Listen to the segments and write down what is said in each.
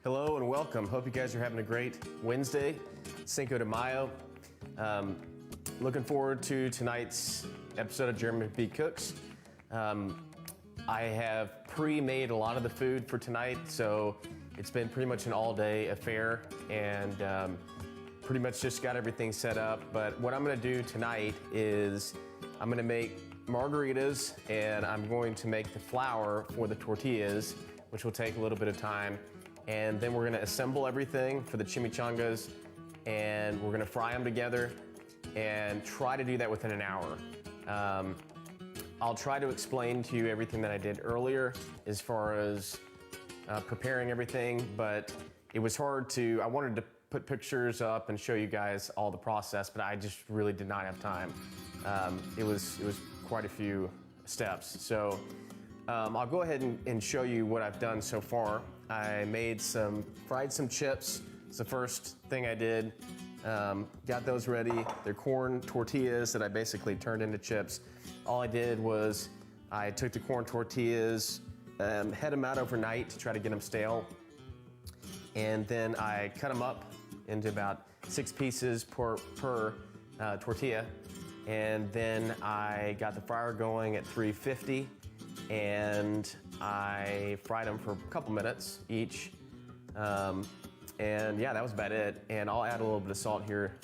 Hello and welcome. Hope you guys are having a great Wednesday, Cinco de Mayo. Looking forward to tonight's episode of McBee Cooks. I have pre-made a lot of the food for tonight, so it's been pretty much an all-day affair, and pretty much just got everything set up. But what I'm gonna do tonight is I'm gonna make margaritas, and I'm going to make the flour for the tortillas, which will take a little bit of time. And then we're gonna assemble everything for the chimichangas, and we're gonna fry them together and try to do that within an hour. I'll try to explain to you everything that I did earlier as far as preparing everything, but it was hard to, I wanted to put pictures up and show you guys all the process, but I just really did not have time. It was quite a few steps. So I'll go ahead and show you what I've done so far. I fried some chips. It's the first thing I did. Got those ready. They're corn tortillas that I basically turned into chips. All I did was I took the corn tortillas, had them out overnight to try to get them stale. And then I cut them up into about 6 pieces per tortilla. And then I got the fryer going at 350. And I fried them for a couple minutes each. And yeah, that was about it. And I'll add a little bit of salt here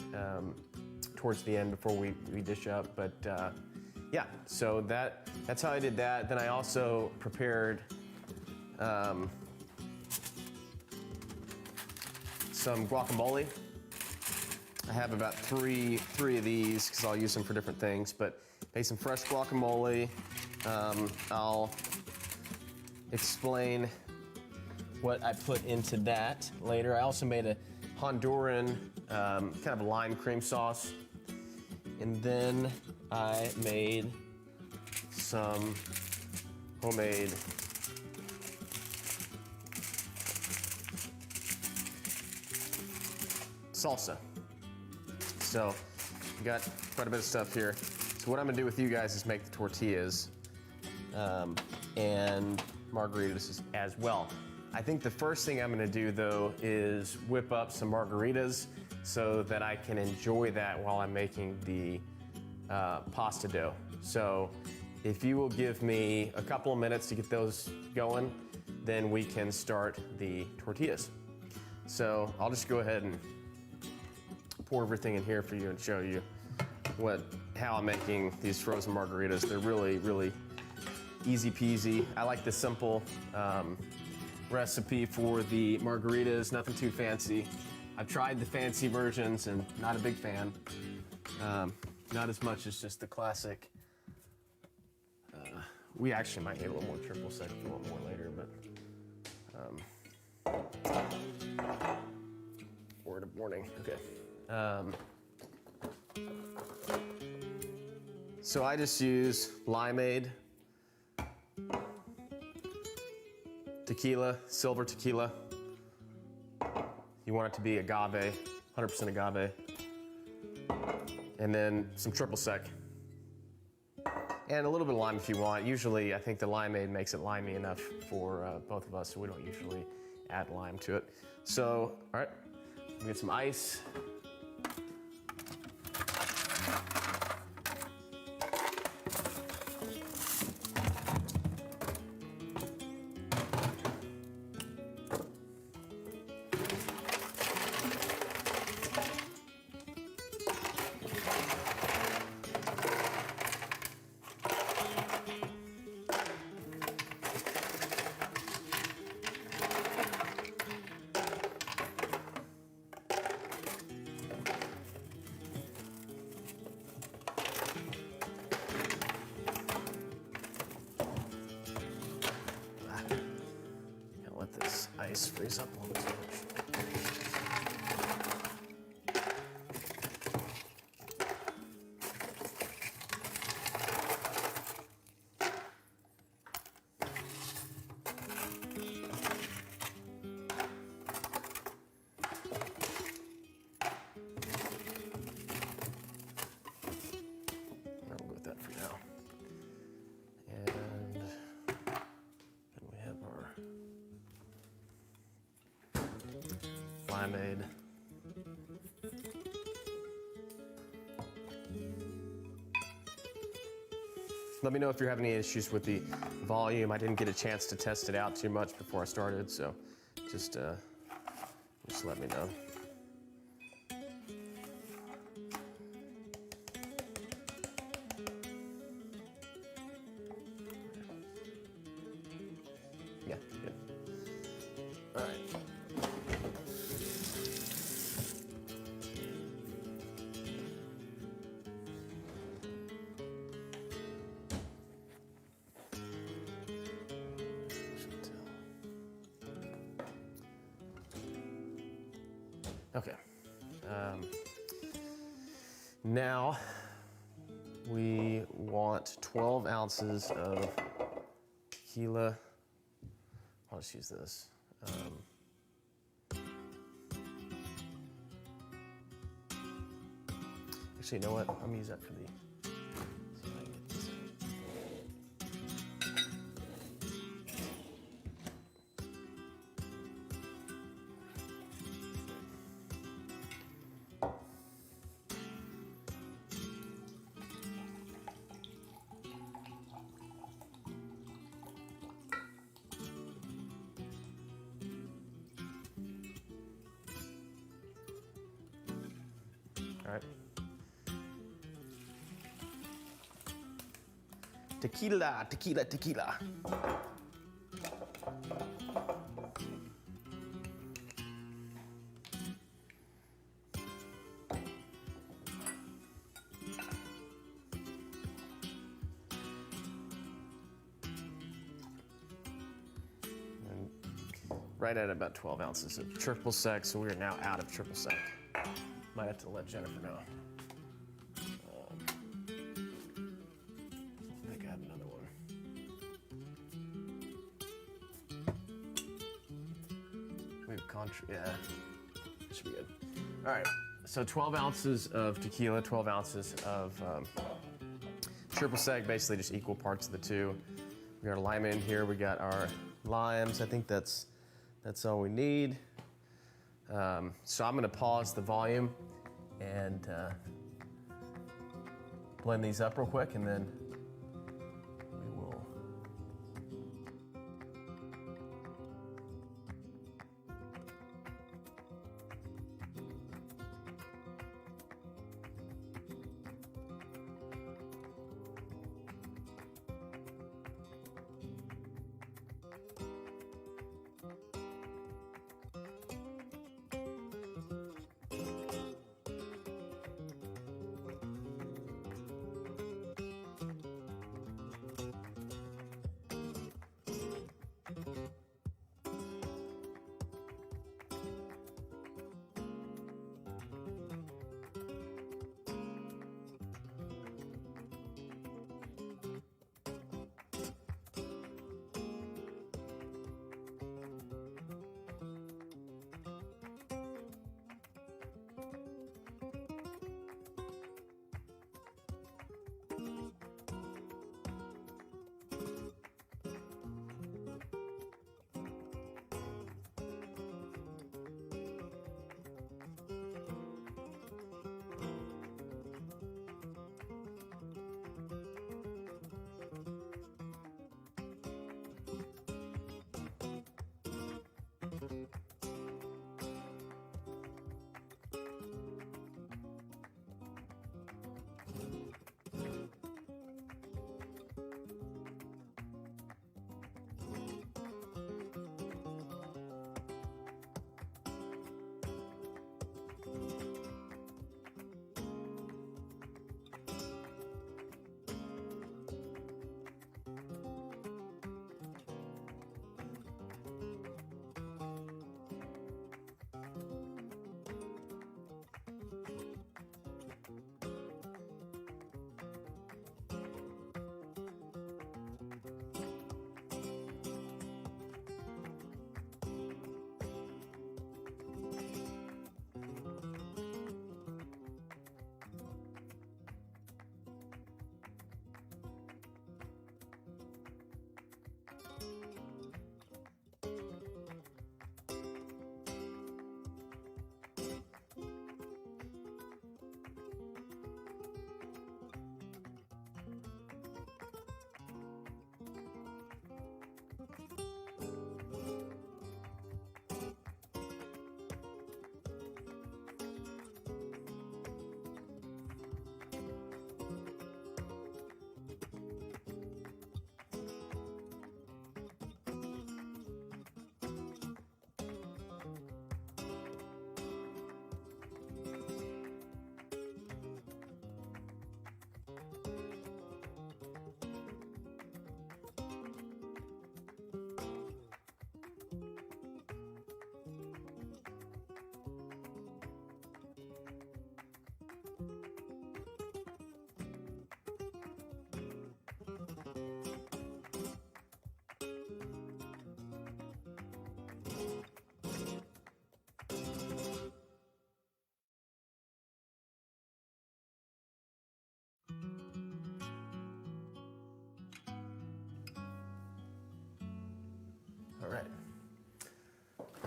towards the end before we dish up. But yeah, so that's how I did that. Then I also prepared some guacamole. I have about three of these because I'll use them for different things, but made some fresh guacamole. I'll explain what I put into that later. I also made a Honduran kind of a lime cream sauce. And then I made some homemade salsa. So we got quite a bit of stuff here. So what I'm gonna do with you guys is make the tortillas and margaritas as well. I think the first thing I'm gonna do though is whip up some margaritas so that I can enjoy that while I'm making the pasta dough. So if you will give me a couple of minutes to get those going, then we can start the tortillas. So I'll just go ahead and pour everything in here for you and show you how I'm making these frozen margaritas. They're really, really easy peasy. I like the simple recipe for the margaritas, nothing too fancy. I've tried the fancy versions and not a big fan. Not as much as just the classic. We actually might need a little more triple sec if you want more later, but word of warning, okay. So I just use limeade, tequila, silver tequila. You want it to be agave, 100% agave. And then some triple sec. And a little bit of lime if you want. Usually I think the limeade makes it limey enough for both of us, so we don't usually add lime to it. So, all right, we get some ice. Let this ice freeze up a little bit. I'll go with that for now. And then we have our limeade. Let me know if you're having any issues with the volume. I didn't get a chance to test it out too much before I started, so just let me know. Yeah, good. All right. Okay. Now we want 12 ounces of tequila. I'll just use this. Actually, you know what? I'm gonna use that for the. See if I can get this. All right. Tequila, tequila, tequila. And right at about 12 ounces of triple sec, so we are now out of triple sec. Might have to let Jennifer know. I think I have another one. We have yeah, should be good. All right, so 12 ounces of tequila, 12 ounces of triple sec, basically just equal parts of the two. We got a lime in here. We got our limes. I think that's all we need. So I'm gonna pause the volume and blend these up real quick, and then we will.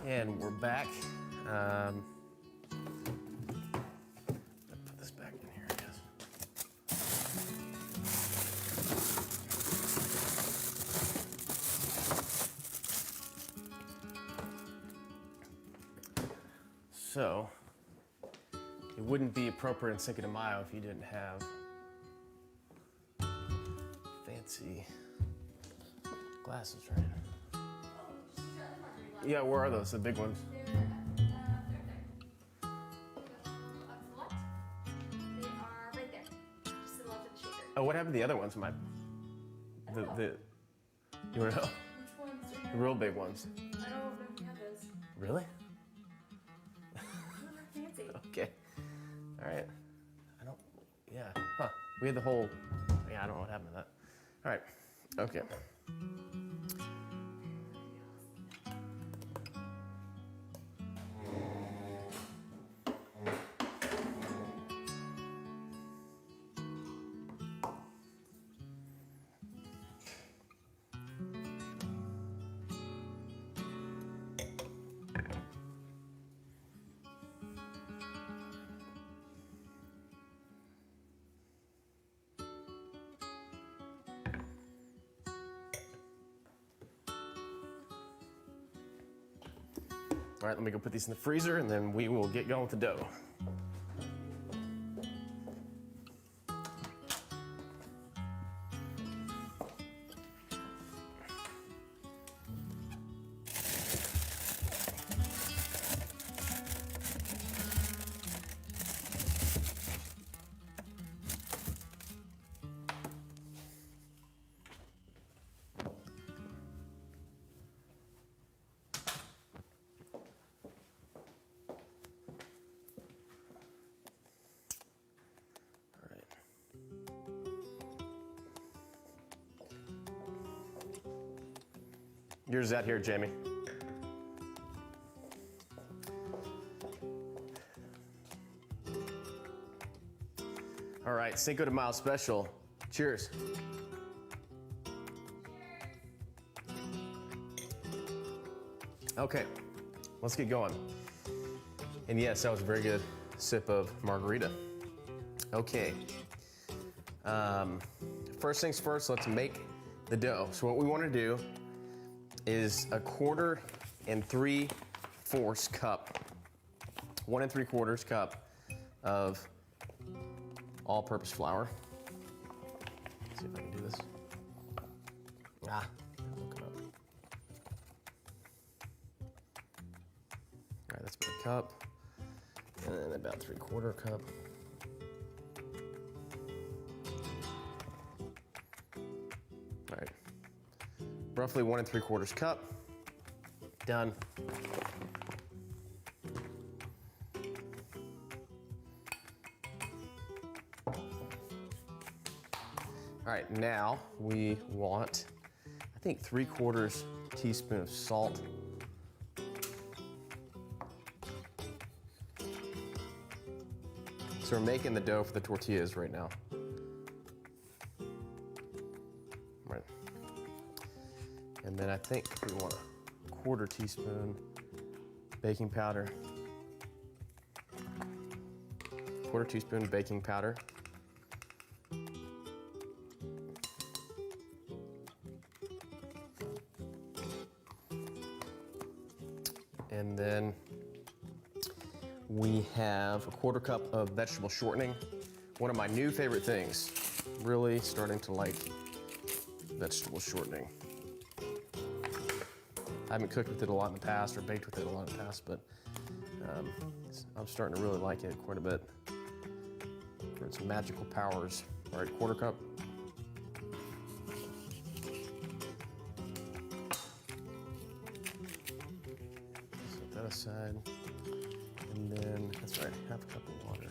And we're back. Put this back in here, I guess. So, it wouldn't be appropriate in Cinco de Mayo if you didn't have fancy glasses, right? Yeah, where are those? The big ones? They're there. They are right there. Just to the left of the shaker. Oh, what happened to the other ones? You want to know? Which ones? The real big ones. I don't know if we have those. Really? They're fancy. Okay. All right. Yeah. Huh. We had the whole, I don't know what happened to that. All right. Okay. All right, let me go put these in the freezer and then we will get going with the dough. Yours out here, Jamie. All right, Cinco de Mayo special. Cheers. Okay, let's get going. And yes, that was a very good sip of margarita. Okay. First things first, let's make the dough. So what we want to do is 1 3/4 cup, 1 3/4 cup of all-purpose flour. Let's see if I can do this. Look it up. All right, that's about a cup, and then about 3/4 cup. All right. Roughly 1 3/4 cup. Done. All right, now we want, I think 3/4 teaspoon of salt. So we're making the dough for the tortillas right now. Right. And then I think we want 1/4 teaspoon baking powder. 1/4 teaspoon baking powder. And then we have 1/4 cup of vegetable shortening. One of my new favorite things. Really starting to like vegetable shortening. I haven't cooked with it a lot in the past or baked with it a lot in the past, but I'm starting to really like it quite a bit for its magical powers. All right, 1/4 cup. Set that aside. And then, that's right, 1/2 cup of water.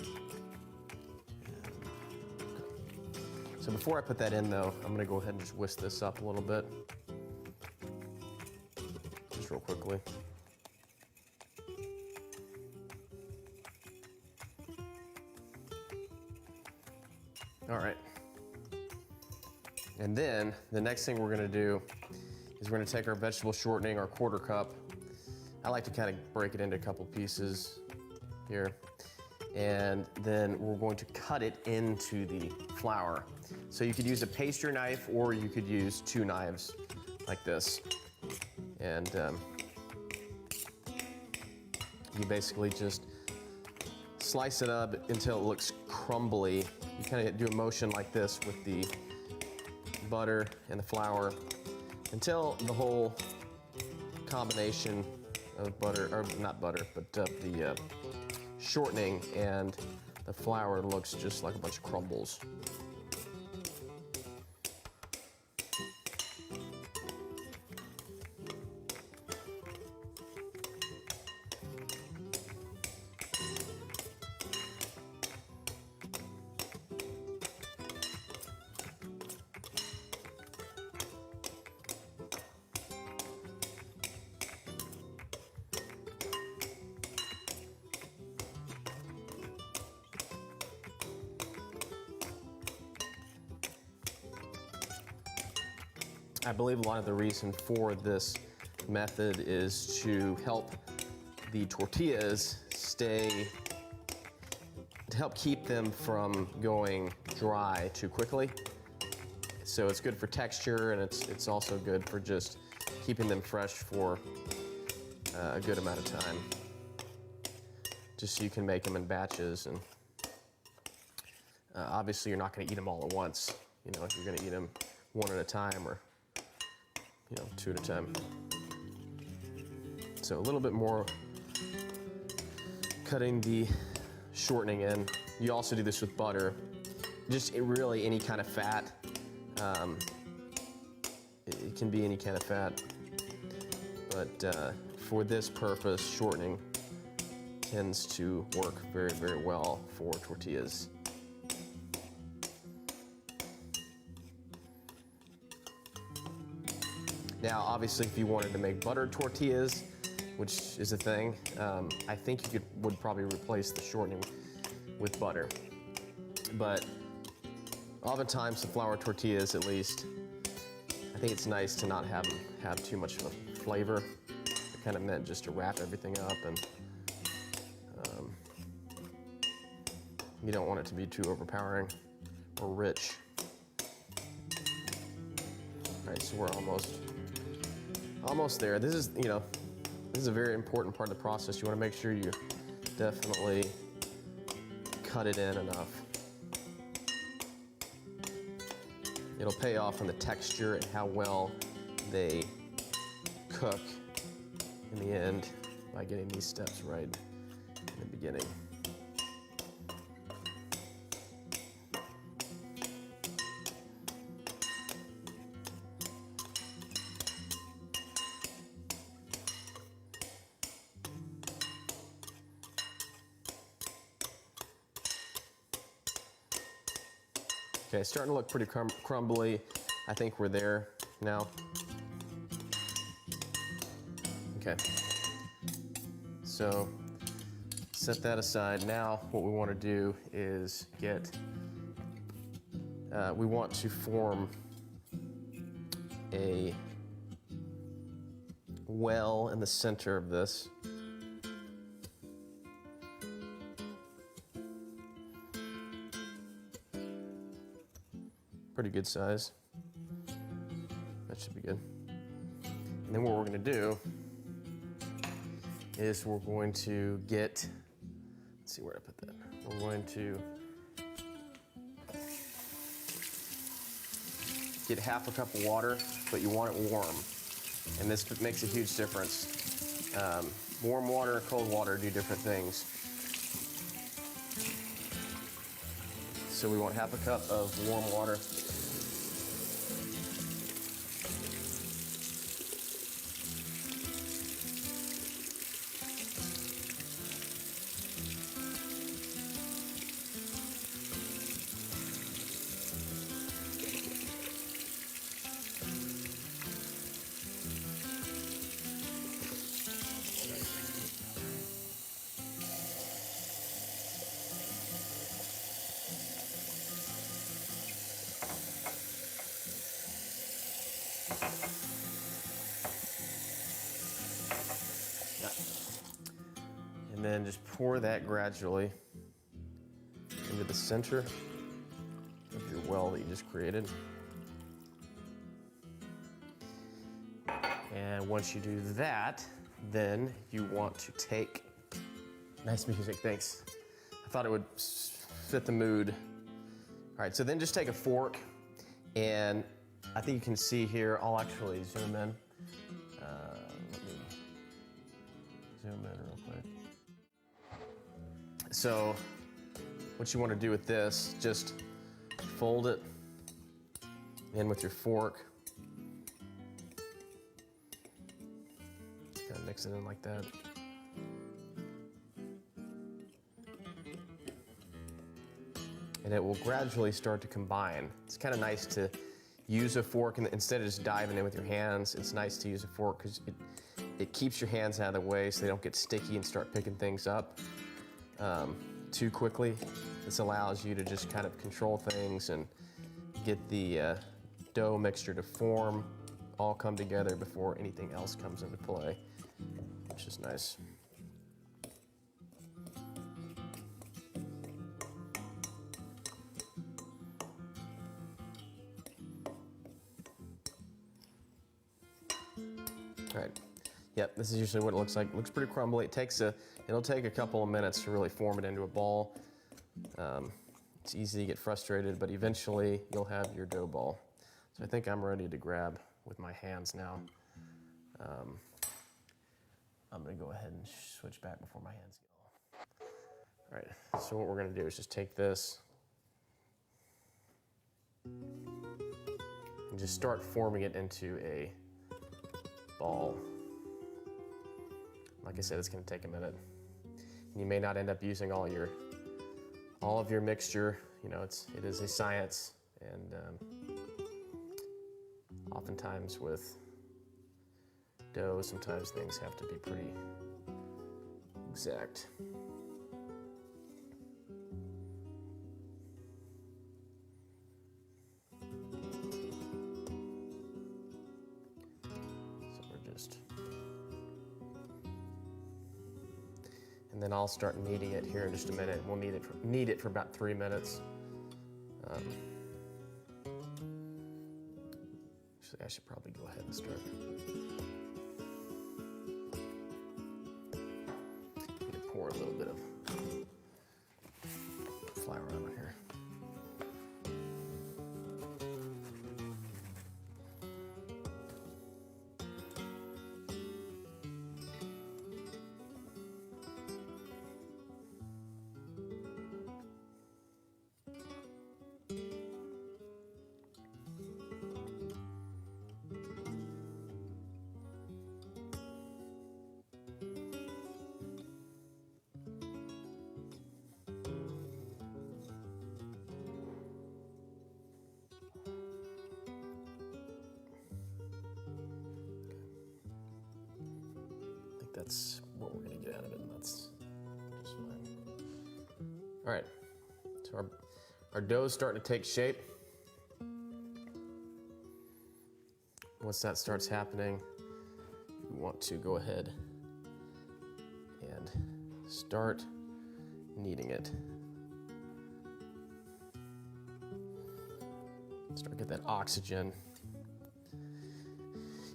So before I put that in though, I'm gonna go ahead and just whisk this up a little bit. Just real quickly. All right. And then the next thing we're gonna do is we're gonna take our vegetable shortening, our 1/4 cup, I like to kind of break it into a couple pieces here. And then we're going to cut it into the flour. So you could use a pastry knife or you could use 2 knives like this. And you basically just slice it up until it looks crumbly. You kind of do a motion like this with the butter and the flour until the whole combination of butter, or not butter, but the shortening and the flour looks just like a bunch of crumbles. I believe a lot of the reason for this method is to help the tortillas to help keep them from going dry too quickly. So it's good for texture, and it's also good for just keeping them fresh for a good amount of time. Just so you can make them in batches, and obviously you're not going to eat them all at once. You know, you're going to eat them one at a time, or 2 at a time. So a little bit more cutting the shortening in. You also do this with butter. Just really any kind of fat. It can be any kind of fat. But for this purpose, shortening tends to work very, very well for tortillas. Now, obviously, if you wanted to make buttered tortillas, which is a thing, I think you would probably replace the shortening with butter. But oftentimes, the flour tortillas, at least, I think it's nice to not have them have too much of a flavor. It kind of meant just to wrap everything up, and you don't want it to be too overpowering or rich. All right, so we're almost there. This is a very important part of the process. You want to make sure you definitely cut it in enough. It'll pay off on the texture and how well they cook in the end by getting these steps right in the beginning. Okay, it's starting to look pretty crumbly. I think we're there now. Okay, so set that aside. Now what we want to do is we want to form a well in the center of this. Pretty good size. That should be good. And then what we're going to do is we're going to let's see where I put that. We're going to get half a cup of water, but you want it warm. And this makes a huge difference. Warm water and cold water do different things. So we want half a cup of warm water. And then just pour that gradually into the center of your well that you just created. And once you do that, then you want to take, nice music, thanks. I thought it would fit the mood. All right, so then just take a fork, and I think you can see here, I'll actually zoom in. Let me zoom in real quick. So what you want to do with this, just fold it in with your fork. Kind of mix it in like that. And it will gradually start to combine. It's kind of nice to use a fork, and instead of just diving in with your hands, it's nice to use a fork because it keeps your hands out of the way so they don't get sticky and start picking things up too quickly. This allows you to just kind of control things and get the dough mixture to form, all come together before anything else comes into play, which is nice. All right. Yep, this is usually what it looks like. It looks pretty crumbly. It'll take a couple of minutes to really form it into a ball. It's easy to get frustrated, but eventually you'll have your dough ball. So I think I'm ready to grab with my hands now. I'm gonna go ahead and switch back before my hands get all. All right, so what we're gonna do is just take this and just start forming it into a ball. Like I said, it's going to take a minute. And you may not end up using all of your mixture. You know, it is a science, and oftentimes with dough, sometimes things have to be pretty exact. And then I'll start kneading it here in just a minute. We'll knead it for about 3 minutes. Actually, I should probably go ahead and start. Need to pour a little bit of flour on here. That's what we're gonna get out of it, and that's just fine. All right, so our dough's starting to take shape. Once that starts happening, we want to go ahead and start kneading it. Start to get that oxygen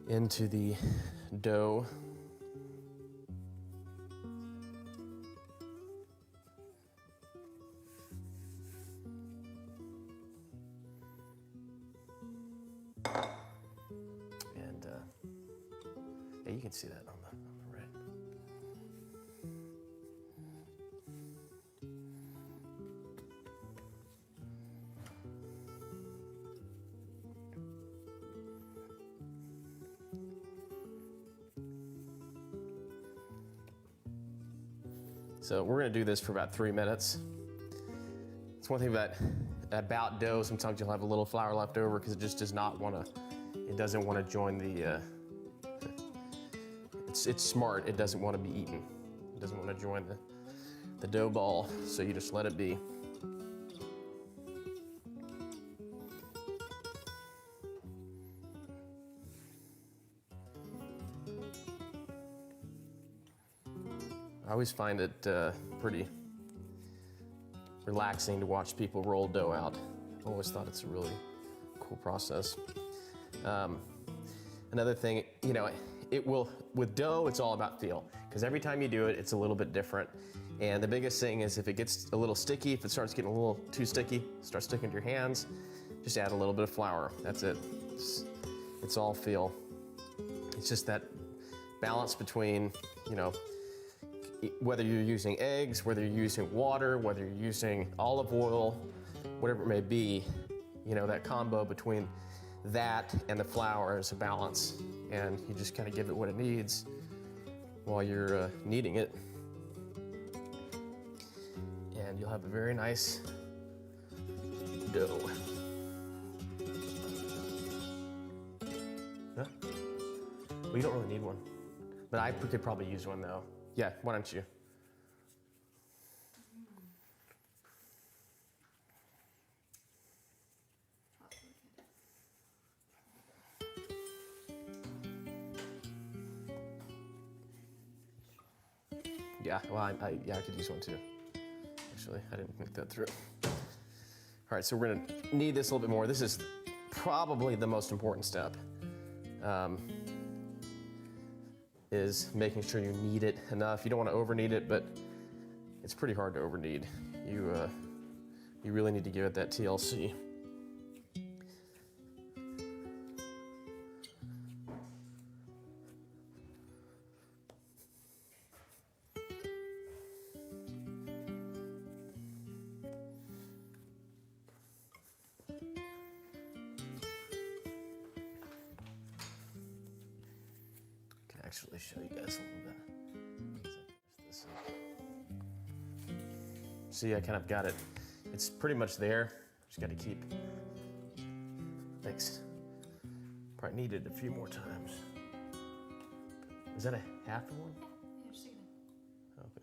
into the dough. Yeah, you can see that on the right. So we're going to do this for about 3 minutes. It's one thing about dough, sometimes you'll have a little flour left over because it just does not want to, it doesn't want to join the, it's smart, it doesn't want to be eaten. It doesn't want to join the dough ball, so you just let it be. I always find it pretty relaxing to watch people roll dough out. I always thought it's a really cool process. Another thing, you know, with dough, it's all about feel, because every time you do it, it's a little bit different. And the biggest thing is if it gets a little sticky, if it starts getting a little too sticky, start sticking to your hands, just add a little bit of flour. That's it. It's all feel. It's just that balance between, you know, whether you're using eggs, whether you're using water, whether you're using olive oil, whatever it may be, you know, that combo between that and the flour is a balance, and you just kind of give it what it needs while you're kneading it, and you'll have a very nice dough. Huh? Well, you don't really need one, but I could probably use one though. Yeah, why don't you? Yeah, well, I could use one too. Actually, I didn't think that through. All right, so we're gonna knead this a little bit more. This is probably the most important step, is making sure you knead it enough. You don't want to over knead it, but it's pretty hard to over knead. You really need to give it that TLC. Actually show you guys a little bit. See, I kind of got it. It's pretty much there. Just got to keep. Thanks. Probably needed a few more times. Is that a half one? Yeah, just take it. Okay.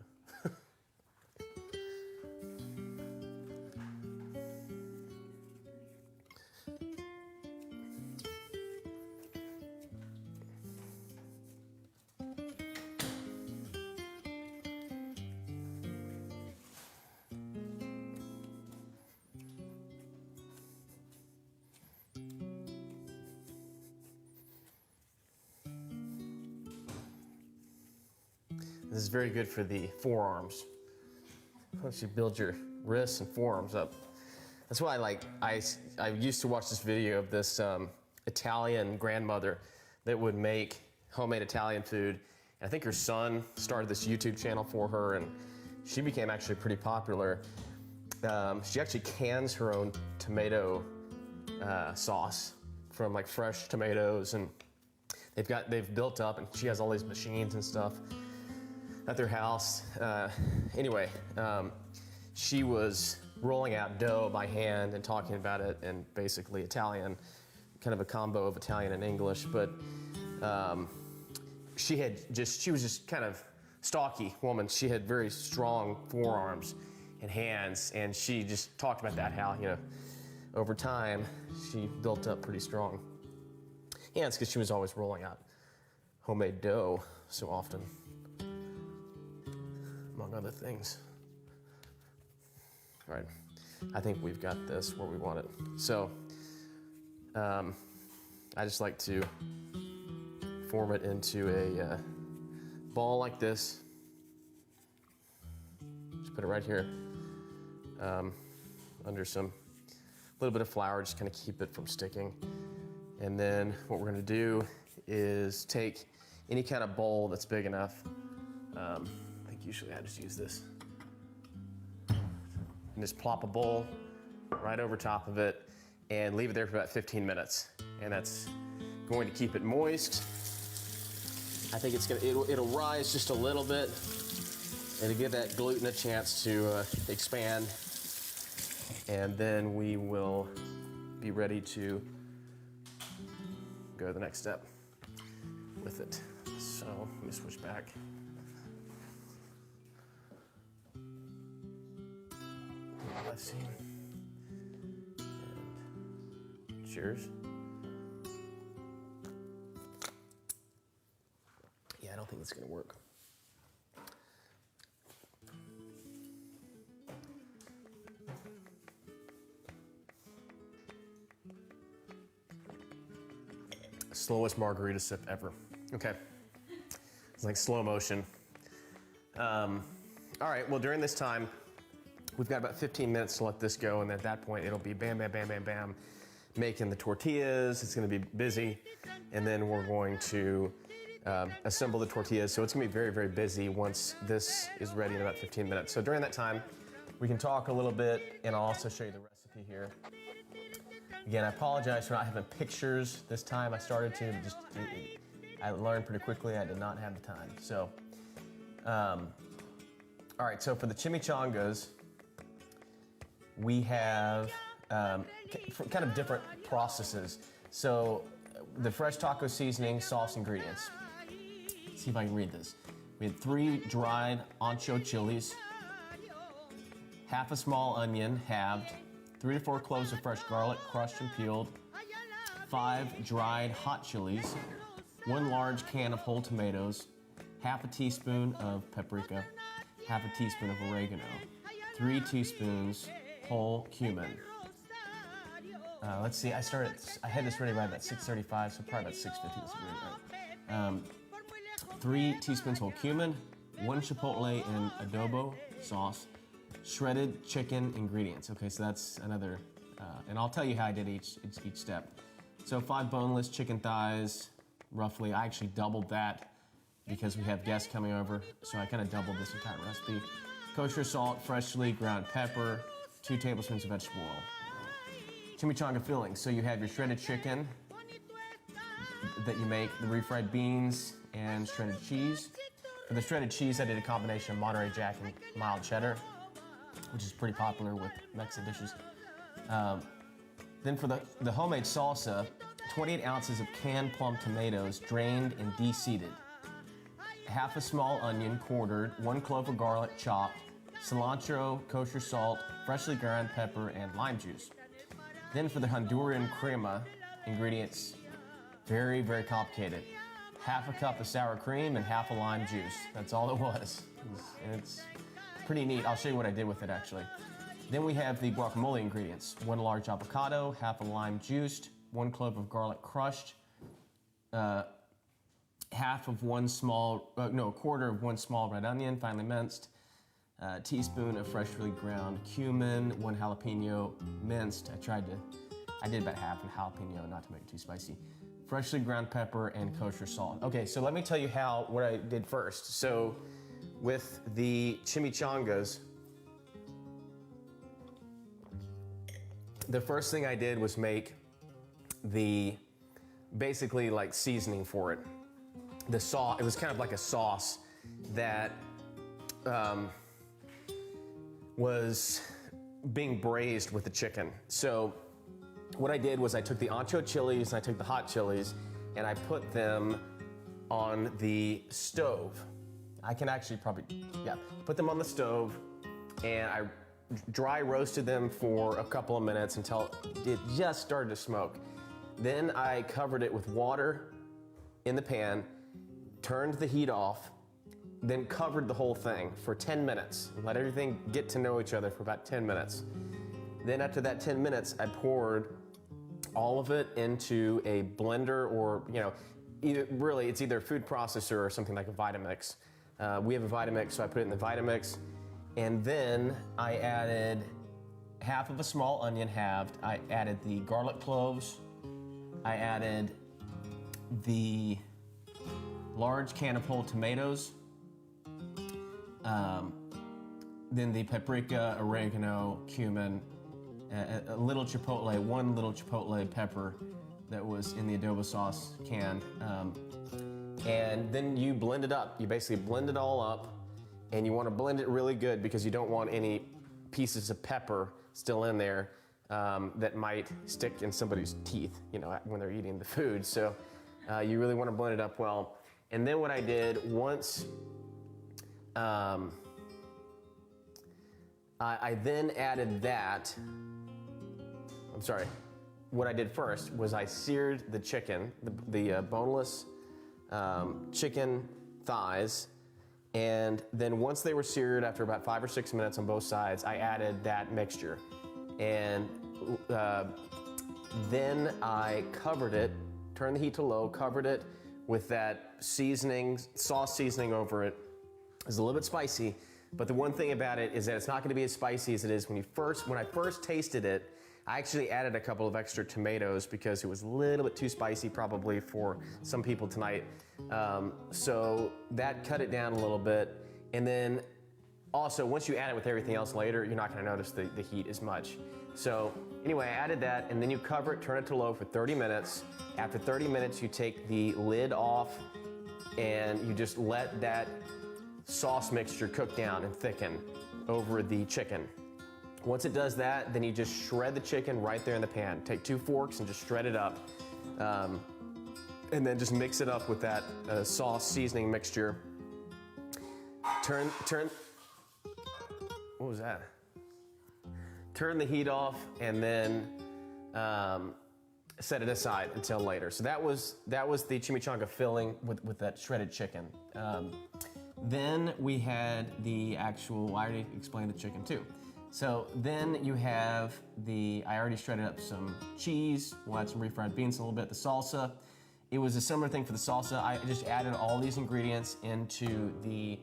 This is very good for the forearms. Once you build your wrists and forearms up. That's why I used to watch this video of this Italian grandmother that would make homemade Italian food. And I think her son started this YouTube channel for her, and she became actually pretty popular. She actually cans her own tomato sauce from like fresh tomatoes, and they've built up, and she has all these machines and stuff at their house. Anyway, she was rolling out dough by hand and talking about it in basically Italian, kind of a combo of Italian and English, but she was just kind of stocky woman. She had very strong forearms and hands, and she just talked about that, how, you know, over time, she built up pretty strong hands because she was always rolling out homemade dough so often, among other things. All right, I think we've got this where we want it. So, I just like to form it into a ball like this. Just put it right here under some little bit of flour, just kind of keep it from sticking. And then what we're gonna do is take any kind of bowl that's big enough. I think usually I just use this. And just plop a bowl right over top of it and leave it there for about 15 minutes. And that's going to keep it moist. I think it'll rise just a little bit. It'll give that gluten a chance to expand. And then we will be ready to go to the next step with it. So let me switch back. Let's see. And cheers. Yeah, I don't think it's gonna work. Slowest margarita sip ever. Okay. It's like slow motion. All right, well, during this time, we've got about 15 minutes to let this go, and at that point, it'll be bam, bam, bam, bam, bam, making the tortillas. It's gonna be busy, and then we're going to assemble the tortillas. So it's gonna be very, very busy once this is ready in about 15 minutes. So during that time, we can talk a little bit, and I'll also show you the recipe here. Again, I apologize for not having pictures this time. I started to, I learned pretty quickly I did not have the time. So, all right, so for the chimichangas, we have kind of different processes. So the fresh taco seasoning, sauce, ingredients. Let's see if I can read this. We had 3 dried ancho chilies, half a small onion halved, 3 to 4 cloves of fresh garlic crushed and peeled, 5 dried hot chilies, 1 large can of whole tomatoes, half a teaspoon of paprika, half a teaspoon of oregano, 3 teaspoons whole cumin. Let's see, I had this ready by about 6:35, so probably about 6:50 this right. 3 teaspoons whole cumin, 1 chipotle and adobo sauce, shredded chicken ingredients. Okay, so that's another, and I'll tell you how I did each step. So 5 boneless chicken thighs, roughly. I actually doubled that because we have guests coming over, so I kind of doubled this entire recipe. Kosher salt, freshly ground pepper, 2 tablespoons of vegetable oil. Chimichanga filling. So you have your shredded chicken that you make, the refried beans, and shredded cheese. For the shredded cheese, I did a combination of Monterey Jack and mild cheddar, which is pretty popular with Mexican dishes. Then for the homemade salsa, 28 ounces of canned plum tomatoes, drained and de-seeded. Half a small onion, quartered, 1 clove of garlic, chopped, cilantro, kosher salt, freshly ground pepper, and lime juice. Then for the Honduran crema, ingredients, very, very complicated. Half a cup of sour cream and half a lime juice. That's all it was. And it's pretty neat. I'll show you what I did with it, actually. Then we have the guacamole ingredients. 1 large avocado, half a lime juiced, 1 clove of garlic crushed, half of 1 small, a quarter of 1 small red onion, finely minced, a teaspoon of freshly ground cumin, 1 jalapeno minced. I did about half a jalapeno, not to make it too spicy. Freshly ground pepper and kosher salt. Okay, so let me tell you what I did first. So with the chimichangas, the first thing I did was make basically like seasoning for it. The sauce, it was kind of like a sauce that was being braised with the chicken. So what I did was I took the ancho chilies and I took the hot chilies and I put them on the stove. I can actually put them on the stove, and I dry roasted them for a couple of minutes until it just started to smoke. Then I covered it with water in the pan, turned the heat off, then covered the whole thing for 10 minutes. Let everything get to know each other for about 10 minutes. Then after that 10 minutes, I poured all of it into a blender, or, it's either a food processor or something like a Vitamix. We have a Vitamix, so I put it in the Vitamix. And then I added half of a small onion halved. I added the garlic cloves. I added the large can of whole tomatoes. Then the paprika, oregano, cumin, a little chipotle, 1 little chipotle pepper that was in the adobo sauce canned. And then you blend it up. You basically blend it all up, and you want to blend it really good because you don't want any pieces of pepper still in there that might stick in somebody's teeth, when they're eating the food. So you really want to blend it up well. And then what I did once, I then added that. I'm sorry. What I did first was I seared the chicken, the boneless chicken thighs, and then once they were seared, after about 5 or 6 minutes on both sides, I added that mixture. And then I covered it turned the heat to low, covered it with that seasoning, sauce seasoning over it. It's a little bit spicy, but the one thing about it is that it's not gonna be as spicy as it is when I first tasted it. I actually added a couple of extra tomatoes because it was a little bit too spicy probably for some people tonight. So that cut it down a little bit. And then also, once you add it with everything else later, you're not gonna notice the heat as much. So anyway, I added that, and then you cover it, turn it to low for 30 minutes. After 30 minutes, you take the lid off and you just let that sauce mixture cook down and thicken over the chicken. Once it does that, then you just shred the chicken right there in the pan. Take 2 forks and just shred it up. And then just mix it up with that sauce seasoning mixture. Turn, what was that? Turn the heat off and then set it aside until later. So that was the chimichanga filling with that shredded chicken. Then we had the actual, I already explained the chicken too. So then you have I already shredded up some cheese, we'll add some refried beans, a little bit, the salsa. It was a similar thing for the salsa. I just added all these ingredients into the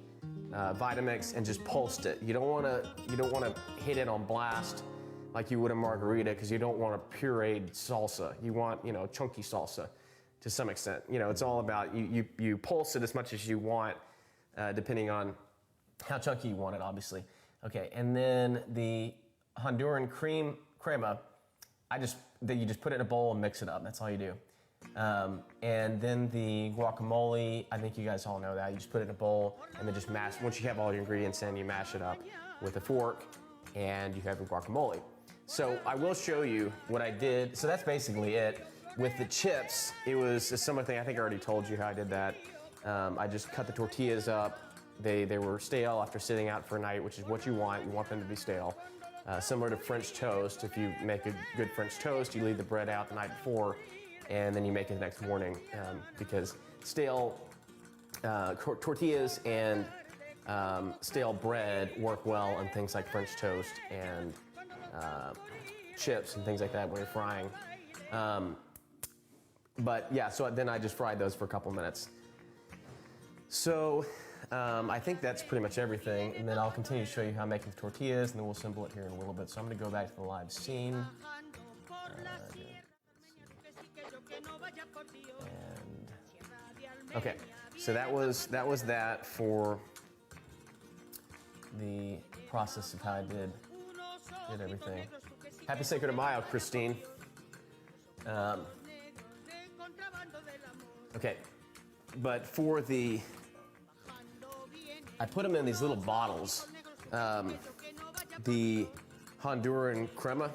Vitamix and just pulsed it. You don't wanna hit it on blast like you would a margarita because you don't want a pureed salsa. You want, chunky salsa to some extent. It's all about, you pulse it as much as you want, depending on how chunky you want it, obviously. Okay, and then the Honduran crema, you just put it in a bowl and mix it up. That's all you do. And then the guacamole, I think you guys all know that. You just put it in a bowl and then just mash. Once you have all your ingredients in, you mash it up with a fork and you have your guacamole. So I will show you what I did. So that's basically it. With the chips, it was a similar thing. I think I already told you how I did that. I just cut the tortillas up. They were stale after sitting out for a night, which is what you want. You want them to be stale. Similar to French toast. If you make a good French toast, you leave the bread out the night before, and then you make it the next morning because stale tortillas and stale bread work well on things like French toast and chips and things like that when you're frying. But yeah, so then I just fried those for a couple minutes. So I think that's pretty much everything, and then I'll continue to show you how I'm making the tortillas, and then we'll assemble it here in a little bit. So I'm going to go back to the live scene. Okay, so that was that for the process of how I did everything. Happy Cinco de Mayo, Christine. Okay, but for I put them in these little bottles, the Honduran crema.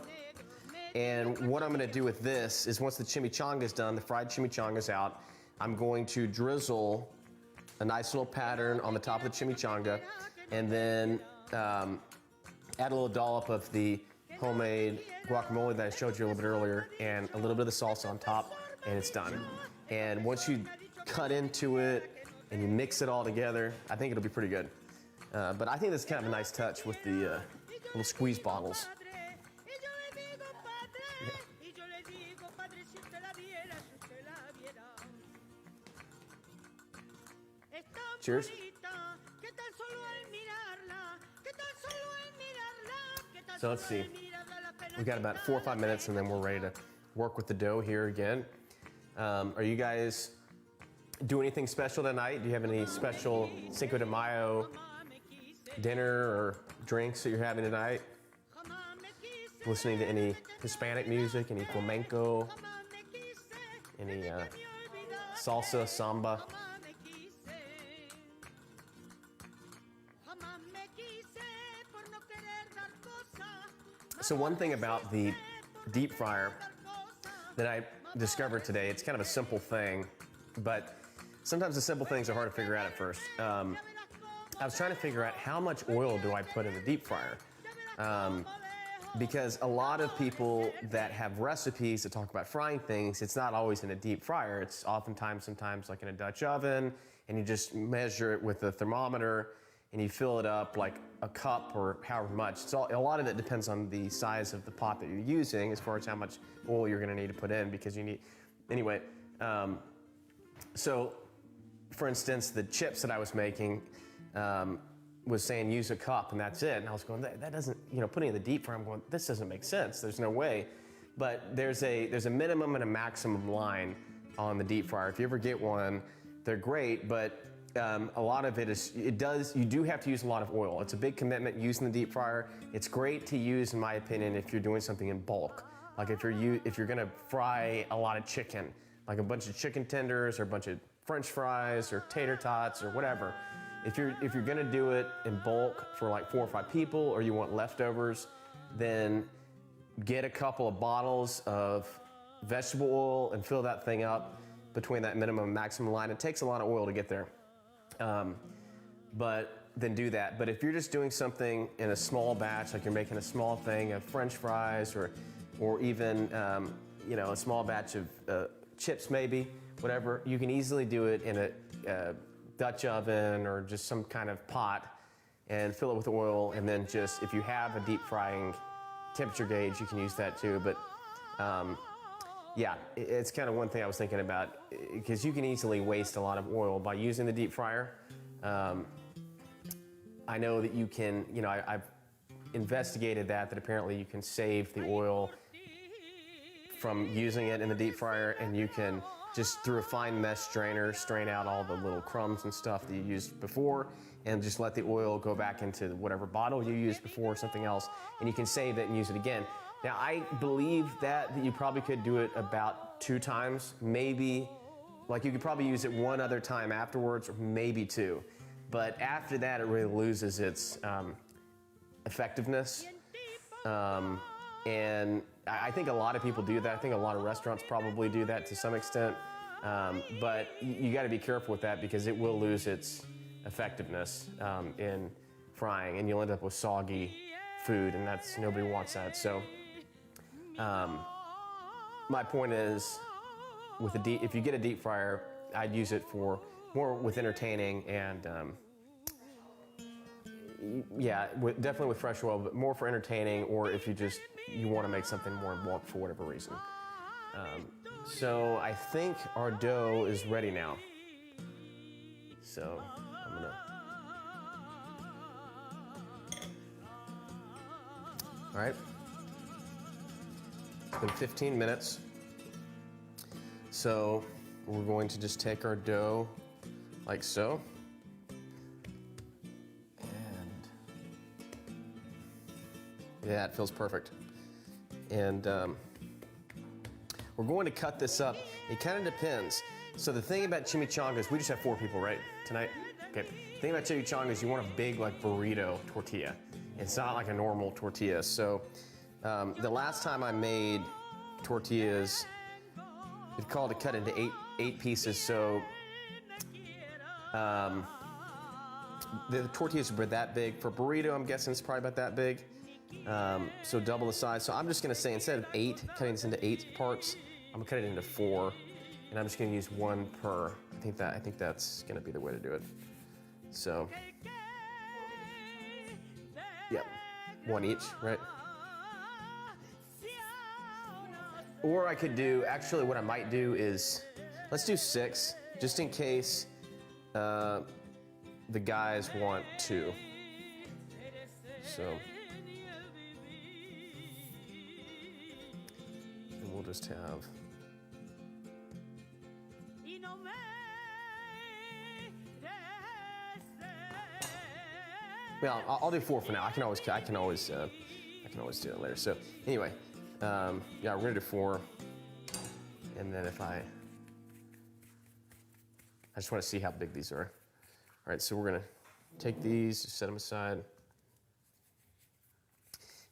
And what I'm gonna do with this is once the chimichanga's done, the fried chimichanga's out, I'm going to drizzle a nice little pattern on the top of the chimichanga and then add a little dollop of the homemade guacamole that I showed you a little bit earlier and a little bit of the salsa on top, and it's done. And once you cut into it and you mix it all together, I think it'll be pretty good. But I think that's kind of a nice touch with the little squeeze bottles. Yeah. Cheers. So let's see. We've got about 4 or 5 minutes and then we're ready to work with the dough here again. Are you guys doing anything special tonight? Do you have any special Cinco de Mayo dinner or drinks that you're having tonight? Listening to any Hispanic music, any flamenco, any salsa, samba? So one thing about the deep fryer that I discovered today, it's kind of a simple thing, but sometimes the simple things are hard to figure out at first. I was trying to figure out how much oil do I put in the deep fryer? Because a lot of people that have recipes that talk about frying things, it's not always in a deep fryer. It's sometimes like in a Dutch oven, and you just measure it with a thermometer and you fill it up like a cup or however much. A lot of it depends on the size of the pot that you're using as far as how much oil you're gonna need to put in because you need, anyway, So, for instance, the chips that I was making was saying use a cup and that's it. And I was going, that doesn't, putting it in the deep fryer, I'm going, this doesn't make sense. There's no way. But there's a minimum and a maximum line on the deep fryer. If you ever get one, they're great, but a lot of you do have to use a lot of oil. It's a big commitment using the deep fryer. It's great to use, in my opinion, if you're doing something in bulk. Like if you're gonna fry a lot of chicken, like a bunch of chicken tenders or a bunch of French fries or tater tots or whatever. If you're gonna do it in bulk for like 4 or 5 people, or you want leftovers, then get a couple of bottles of vegetable oil and fill that thing up between that minimum and maximum line. It takes a lot of oil to get there, but then do that. But if you're just doing something in a small batch, like you're making a small thing of French fries or even a small batch of chips maybe, whatever, you can easily do it in a Dutch oven or just some kind of pot and fill it with oil, and then just, if you have a deep frying temperature gauge, you can use that too. But yeah, it's kind of one thing I was thinking about, because you can easily waste a lot of oil by using the deep fryer. I know that you can, I've investigated that apparently you can save the oil from using it in the deep fryer, and you can just, through a fine mesh strainer, strain out all the little crumbs and stuff that you used before, and just let the oil go back into whatever bottle you used before or something else, and you can save it and use it again. Now, I believe that you probably could do it about 2 times, maybe, like you could probably use it 1 other time afterwards, or maybe 2. But after that, it really loses its effectiveness. And I think a lot of people do that. I think a lot of restaurants probably do that to some extent. But you got to be careful with that, because it will lose its effectiveness in frying, and you'll end up with soggy food, and nobody wants that. So my point is, if you get a deep fryer, I'd use it for more with entertaining and definitely with fresh oil, but more for entertaining, or if you want to make something more in bulk for whatever reason. So I think our dough is ready now. So I'm gonna. All right. It's been 15 minutes. So we're going to just take our dough like so. And yeah, it feels perfect. And we're going to cut this up. It kind of depends. So the thing about chimichangas, we just have 4 people, right, tonight? Okay. The thing about chimichangas, you want a big, like, burrito tortilla. It's not like a normal tortilla. So the last time I made tortillas, it called to cut into eight pieces. So the tortillas were that big. For burrito, I'm guessing it's probably about that big. So double the size. So I'm just gonna say, instead of 8, cutting this into 8 parts, I'm gonna cut it into 4, and I'm just gonna use 1 per. I think that's gonna be the way to do it. So, yep, 1 each, right? Or I could do, actually what I might do is, let's do 6, just in case the guys want 2. So, and we'll just have. Well, I'll do 4 for now. I can always do it later. So anyway, yeah, we're gonna do 4, and then I just want to see how big these are. All right, so we're gonna take these, set them aside,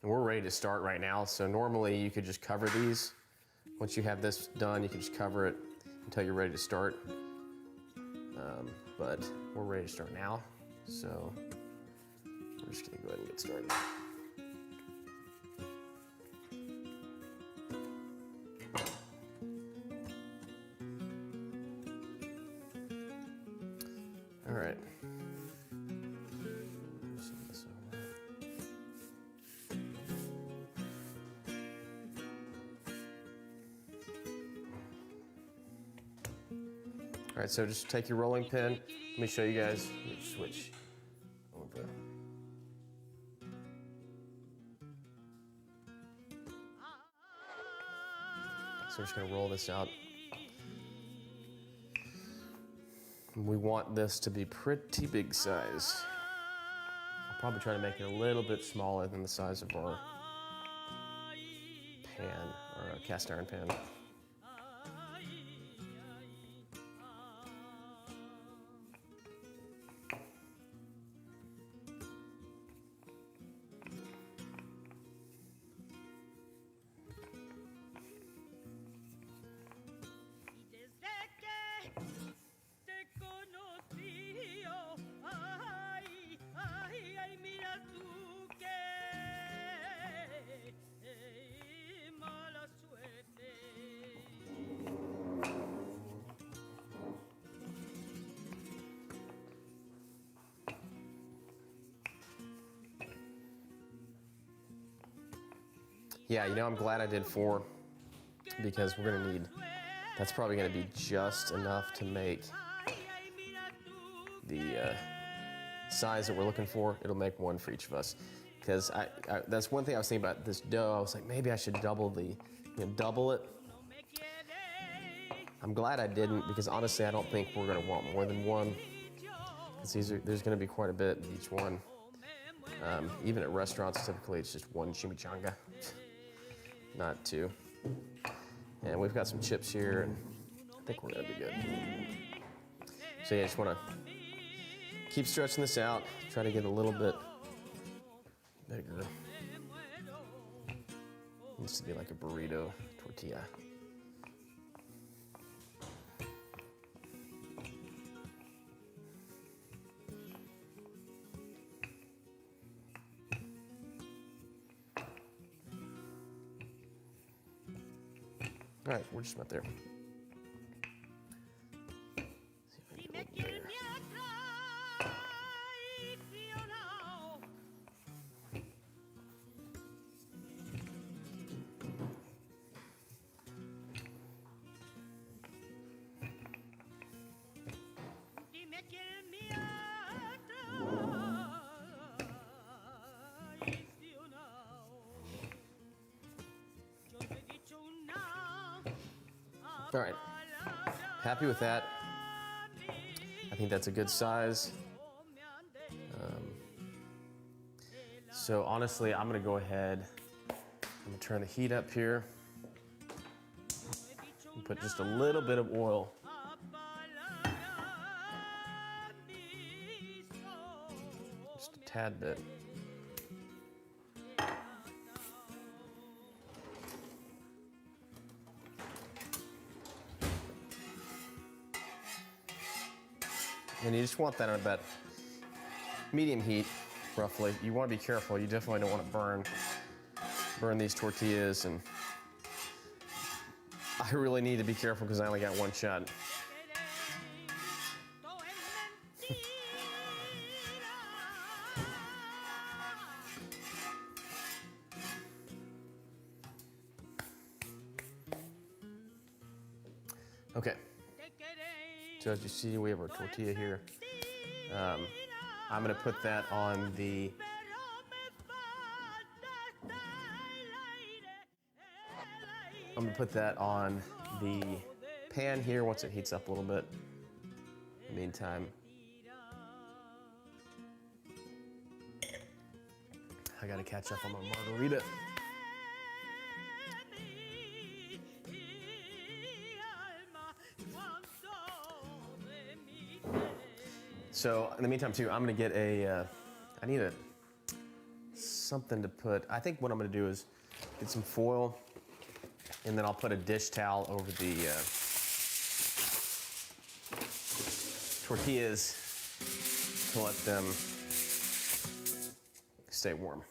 and we're ready to start right now. So normally you could just cover these. Once you have this done, you can just cover it until you're ready to start. But we're ready to start now. So we're just gonna go ahead and get started. All right. All right, so just take your rolling pin. Let me show you guys. Let me switch over. So we're just gonna roll this out. We want this to be pretty big size. I'll probably try to make it a little bit smaller than the size of our pan, or a cast iron pan. Yeah, you know, I'm glad I did 4 because we're gonna need, that's probably gonna be just enough to make the size that we're looking for. It'll make 1 for each of us. Because that's one thing I was thinking about this dough. I was like, maybe I should double it. I'm glad I didn't, because honestly, I don't think we're gonna want more than 1. Because there's gonna be quite a bit in each one. Even at restaurants, typically it's just 1 chimichanga. Not 2. And we've got some chips here, and I think we're gonna be good. So yeah, just wanna keep stretching this out, try to get a little bit bigger. Needs to be like a burrito tortilla. All right, we're just about there. All right, happy with that. I think that's a good size. So honestly, I'm gonna go ahead, I'm gonna turn the heat up here and put just a little bit of oil. Just a tad bit. And you just want that on about medium heat, roughly. You want to be careful. You definitely don't want to burn these tortillas. And I really need to be careful because I only got 1 shot. Okay. So as you see, we have our tortilla here. I'm gonna put that on the pan here once it heats up a little bit. In the meantime, I gotta catch up on my margarita. So in the meantime too, I'm gonna get I need something to put, I think what I'm gonna do is get some foil, and then I'll put a dish towel over the tortillas to let them stay warm.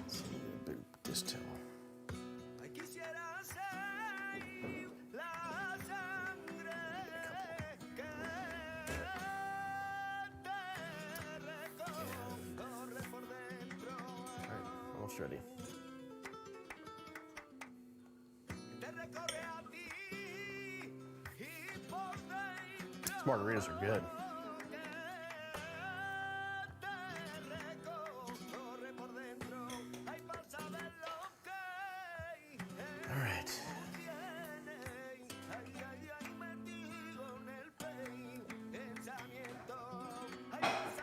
So I'm gonna get a big dish towel. Almost ready. These margaritas are good. All right.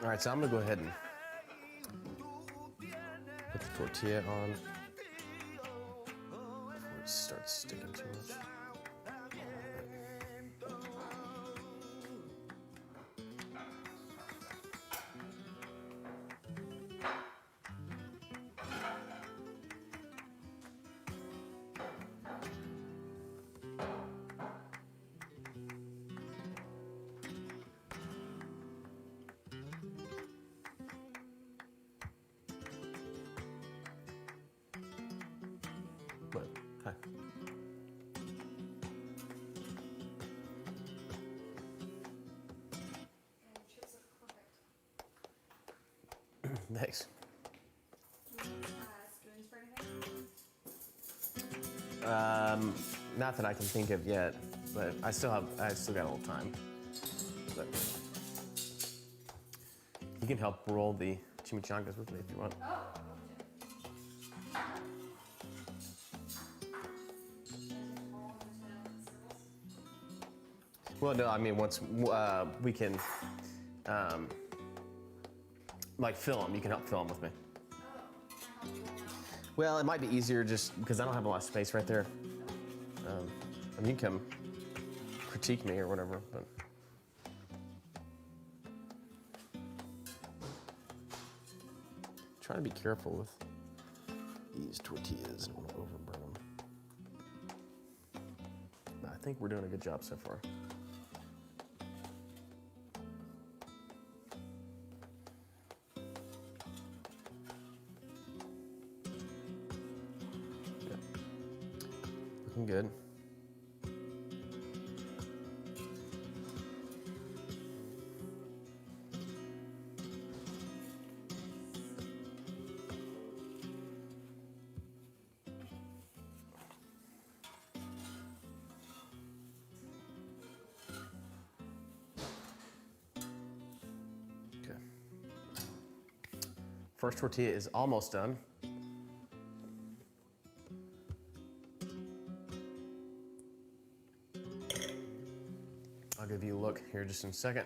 All right, so I'm gonna go ahead and put the tortilla on before it starts sticking too much. But, hi. Chips look perfect. Thanks. Spoons for anything? Not that I can think of yet, but I still got a little time. But you can help roll the chimichangas with me if you want. Oh. Well, no, I mean once we can like film, you can help film with me. Well, it might be easier just because I don't have a lot of space right there. I mean, you can come critique me or whatever, but. Trying to be careful with these tortillas and overburn them. But I think we're doing a good job so far. Yeah. Looking good. First tortilla is almost done. I'll give you a look here just in a second.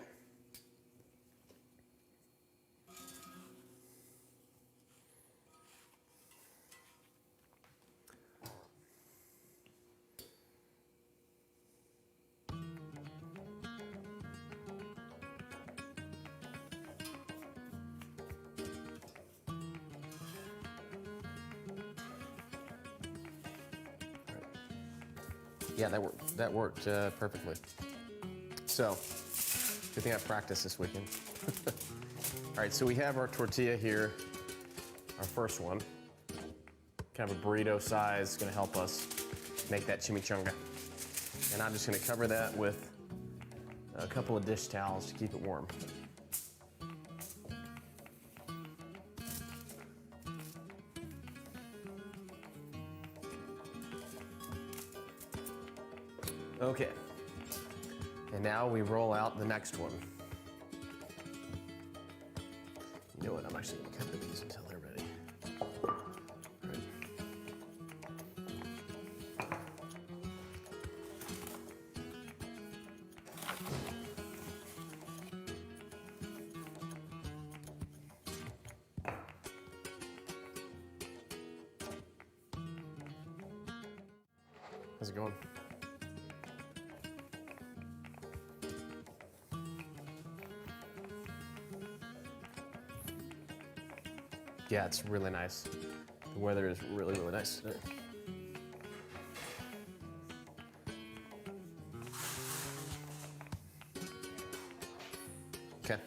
Yeah, that worked perfectly. So, good thing I practiced this weekend. All right, so we have our tortilla here, our first one. Kind of a burrito size, it's gonna help us make that chimichanga. And I'm just gonna cover that with a couple of dish towels to keep it warm. Okay, and now we roll out the next one. You know what, I'm actually gonna cover these until they're ready. Right. How's it going? Yeah, it's really nice. The weather is really, really nice today. Okay.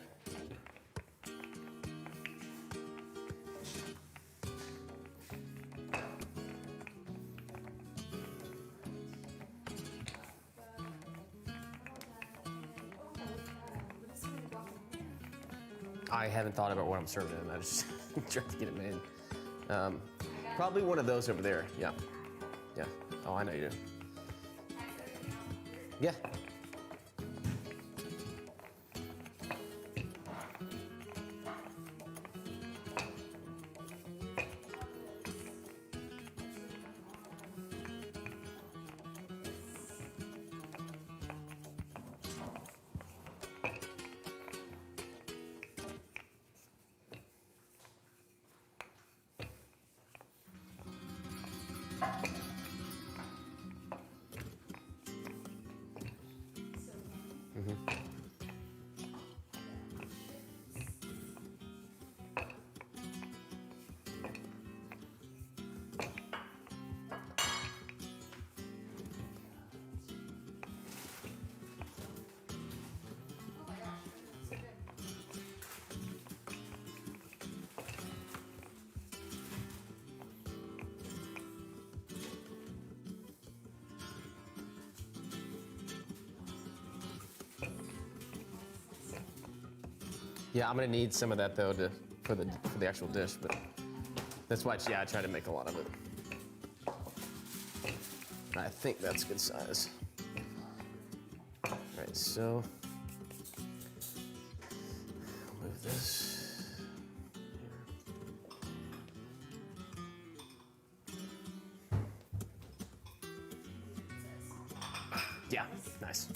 I haven't thought about what I'm serving in. I just tried to get it made. Probably one of those over there. Yeah. Yeah. Oh, I know you do. Yeah. Yeah, I'm gonna need some of that though for the actual dish, but that's why I try to make a lot of it. I think that's good size. All right, so move this here. Yeah, nice.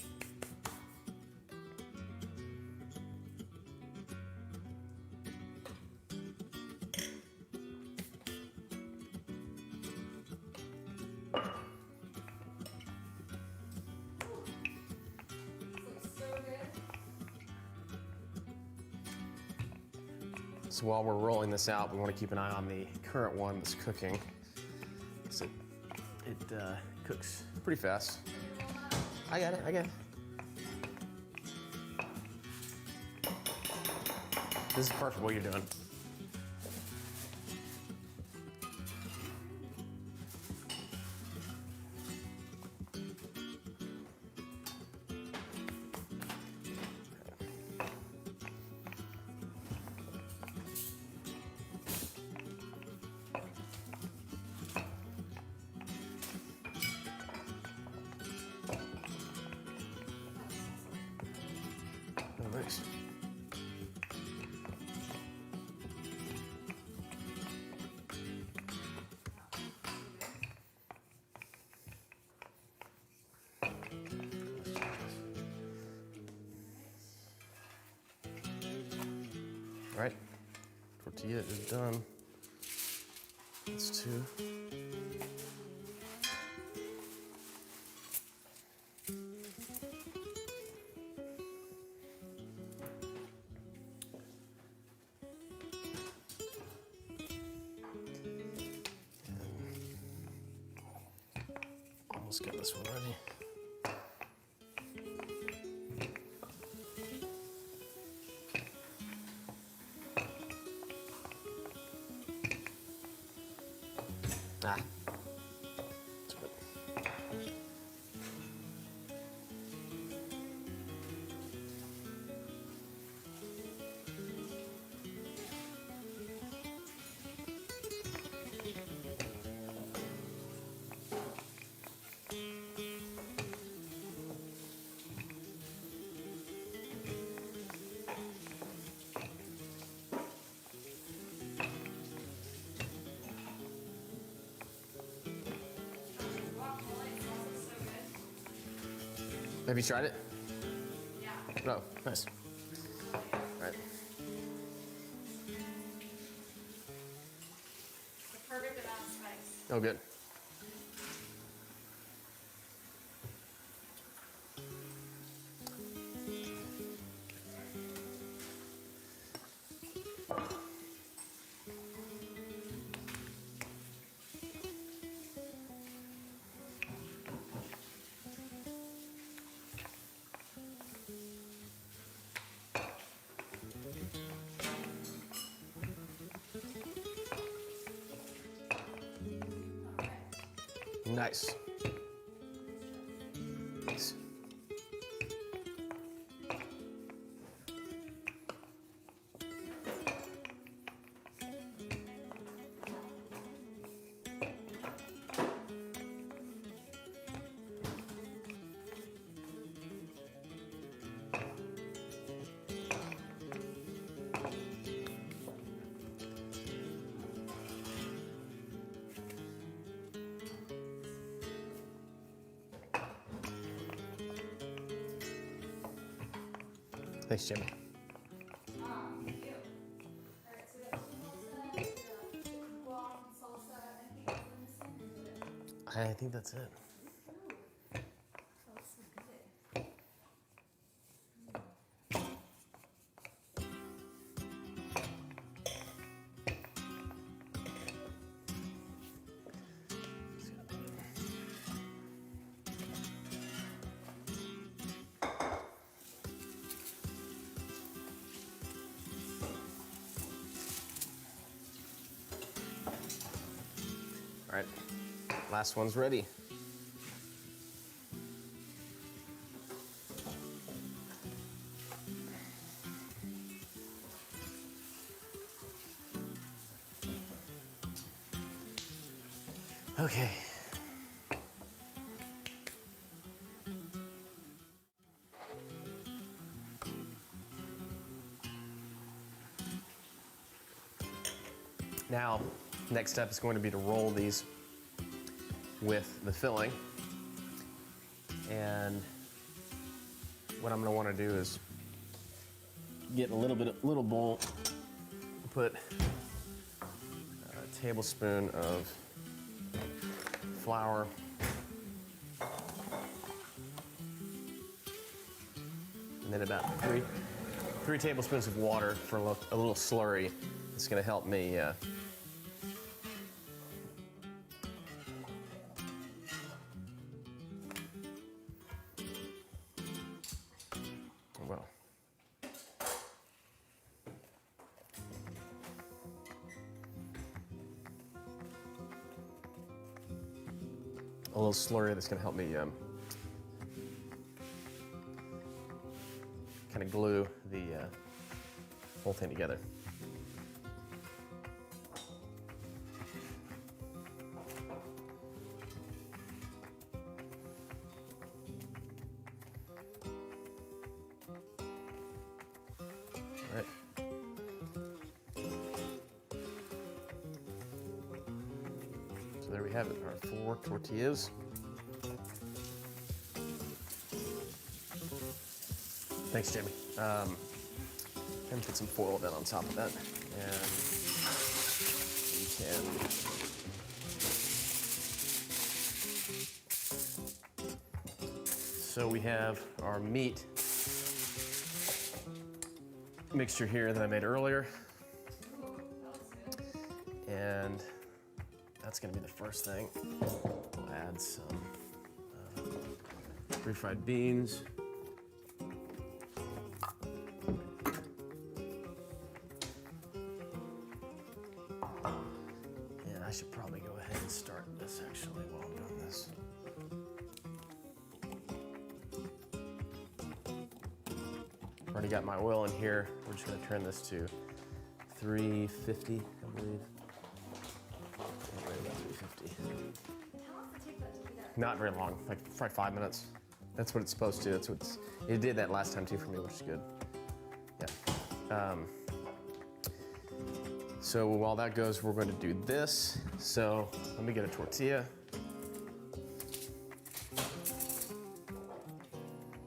So while we're rolling this out, we want to keep an eye on the current one that's cooking. So it cooks pretty fast. I got it. This is perfect what you're doing. Oh, nice. All right, tortilla is done. That's two. Almost got this one ready. Ah. That's good. Have you tried it? Yeah. No, nice. All right. The perfect amount of spice. Oh, good. Nice. Nice. Thanks, Jimmy. Thank you. Alright, so we got salsa, guac, salsa, and anything else we're missing? think that's it. Smells so good. All right, last one's ready. Okay. Now, next step is going to be to roll these with the filling. And what I'm going to want to do is get a little bowl, put a tablespoon of flour, and then about three tablespoons of water for a little slurry. It's going to help me well. A little slurry that's going to help me kind of glue the whole thing together. All right. So there we have it, our 4 tortillas. Thanks, Jamie. And put some foil then on top of that. And we can. So we have our meat mixture here that I made earlier. And that's gonna be the first thing. We'll add some refried beans. And I should probably go ahead and start this actually while I'm doing this. Already got my oil in here. We're just gonna turn this to 350, I believe. Right about 350. How long does it take that to do that? Not very long, like probably 5 minutes. That's what it's supposed to. That's what's. It did that last time too for me, which is good. Yeah. So while that goes, we're going to do this. So let me get a tortilla.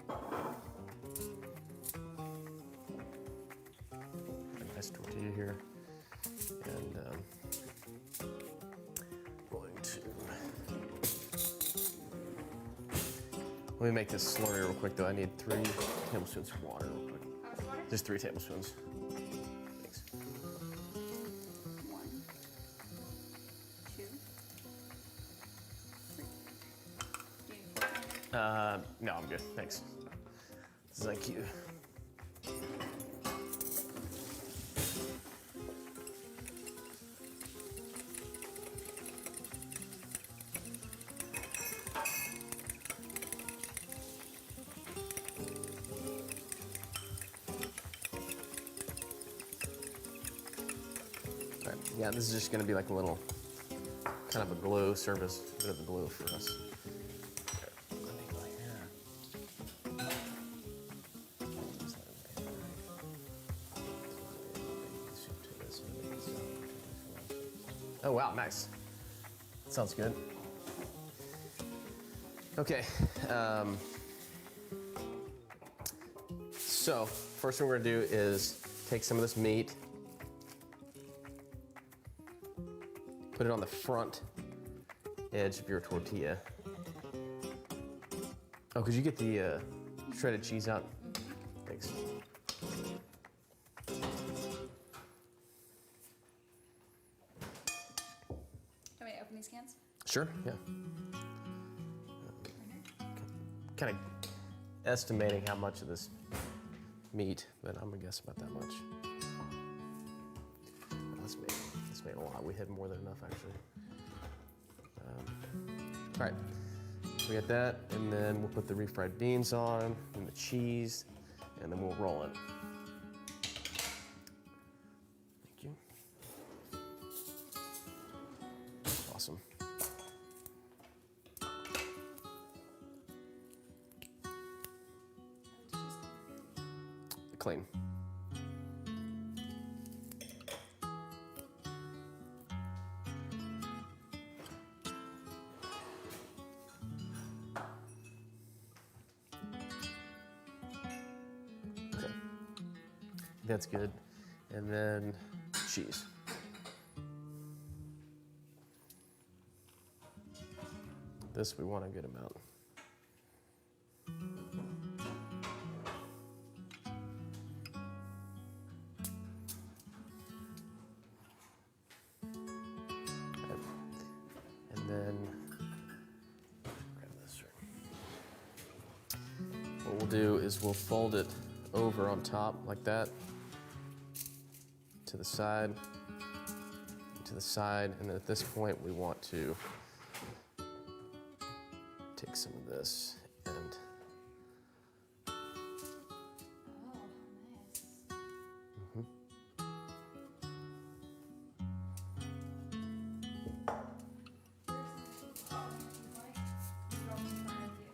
A nice tortilla here, and going to. Let me make this slurry real quick though. I need 3 tablespoons of water real quick. How much water? Just 3 tablespoons. Thanks. 1, 2, 3. Do you need 4? No, I'm good. Thanks. Thank you. All right. Yeah, this is just going to be like a little, kind of a glue service, a bit of a glue for us. Let me go here. Oh wow, nice. Sounds good. Okay. So first thing we're gonna do is take some of this meat, put it on the front edge of your tortilla. Oh, could you get the shredded cheese out? Thanks. Can we open these cans? Sure, yeah. Kind of estimating how much of this meat, but I'm gonna guess about that much. This made a lot. We had more than enough, actually. All right, so we got that, and then we'll put the refried beans on, and the cheese, and then we'll roll it. Thank you. Awesome. Clean. Okay, that's good. And then cheese. This we want a good amount. And then grab this. What we'll do is we'll fold it over on top like that, to the side, and then at this point we want to take some of this and Oh, nice.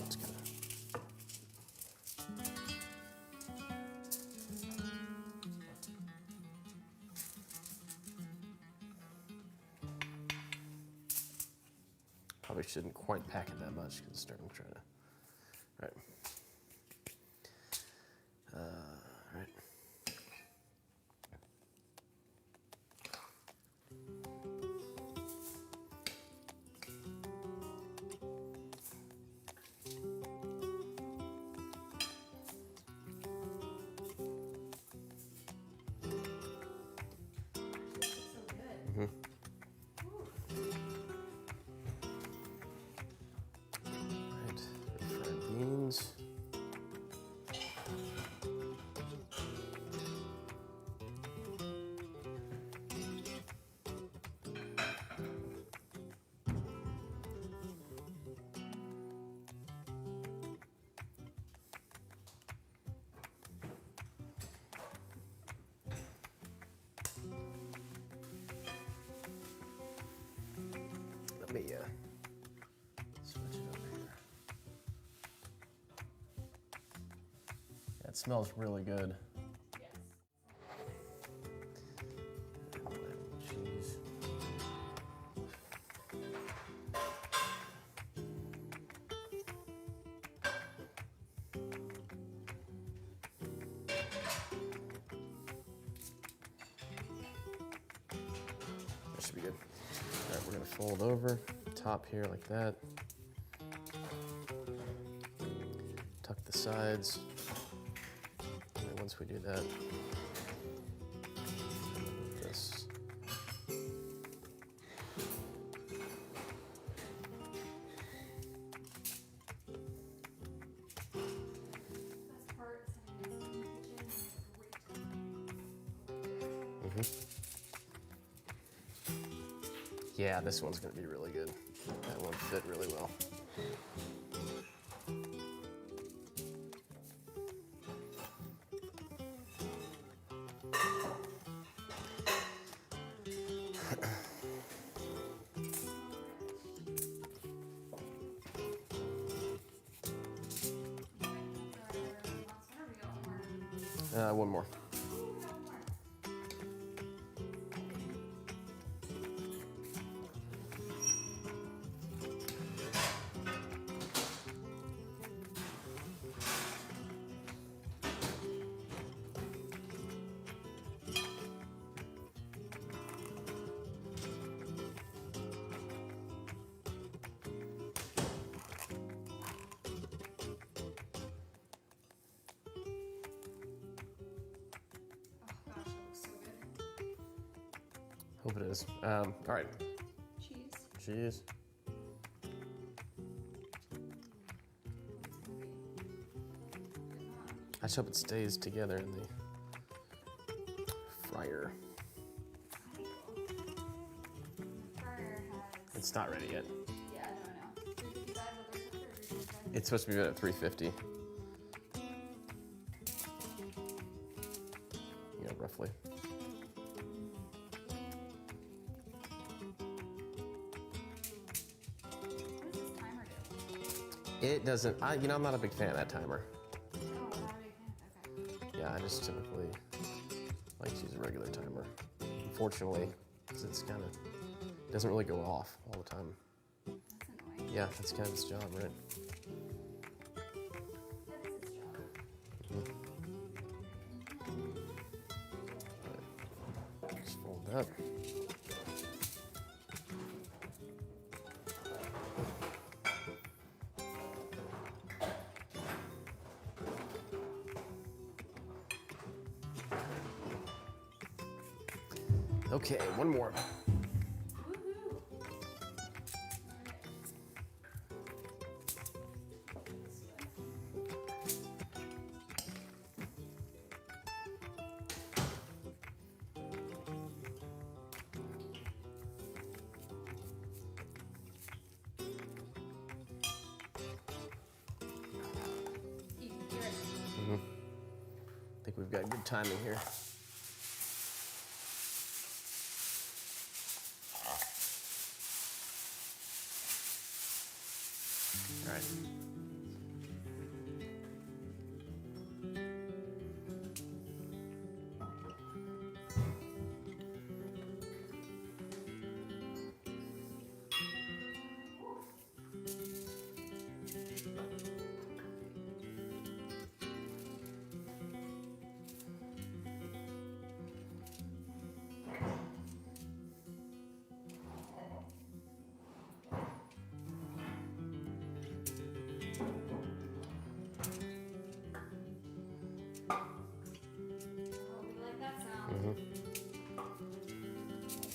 it's gonna. Probably shouldn't quite pack it that much because it's starting to try to. Right. Right. So good. Right. Fried beans. Let me switch it over here. That smells really good. Yes. Cheese. That should be good. All right, we're gonna fold over top here like that. Tuck the sides. And then once we do that, this. Best part is having this in the kitchen. Great. Yeah, this one's gonna be really good. That one fit really well. One more. Hope it is. All right. Cheese. Cheese. I just hope it stays together in the fryer. Fryer has. It's not ready yet. Yeah, I don't know. 355 other temperature or 355? It's supposed to be at 350. Yeah, roughly. What does this timer do? It doesn't, I'm not a big fan of that timer. Oh, not a big fan. Okay. Yeah, I just typically like to use a regular timer. Unfortunately, because it's kind of, doesn't really go off all the time. That's annoying. Yeah, that's kind of its job, right? That is his job. Just fold it up. Okay, one more. Woohoo! You can hear it. I think we've got good timing here. All right. Oh, we like that sound.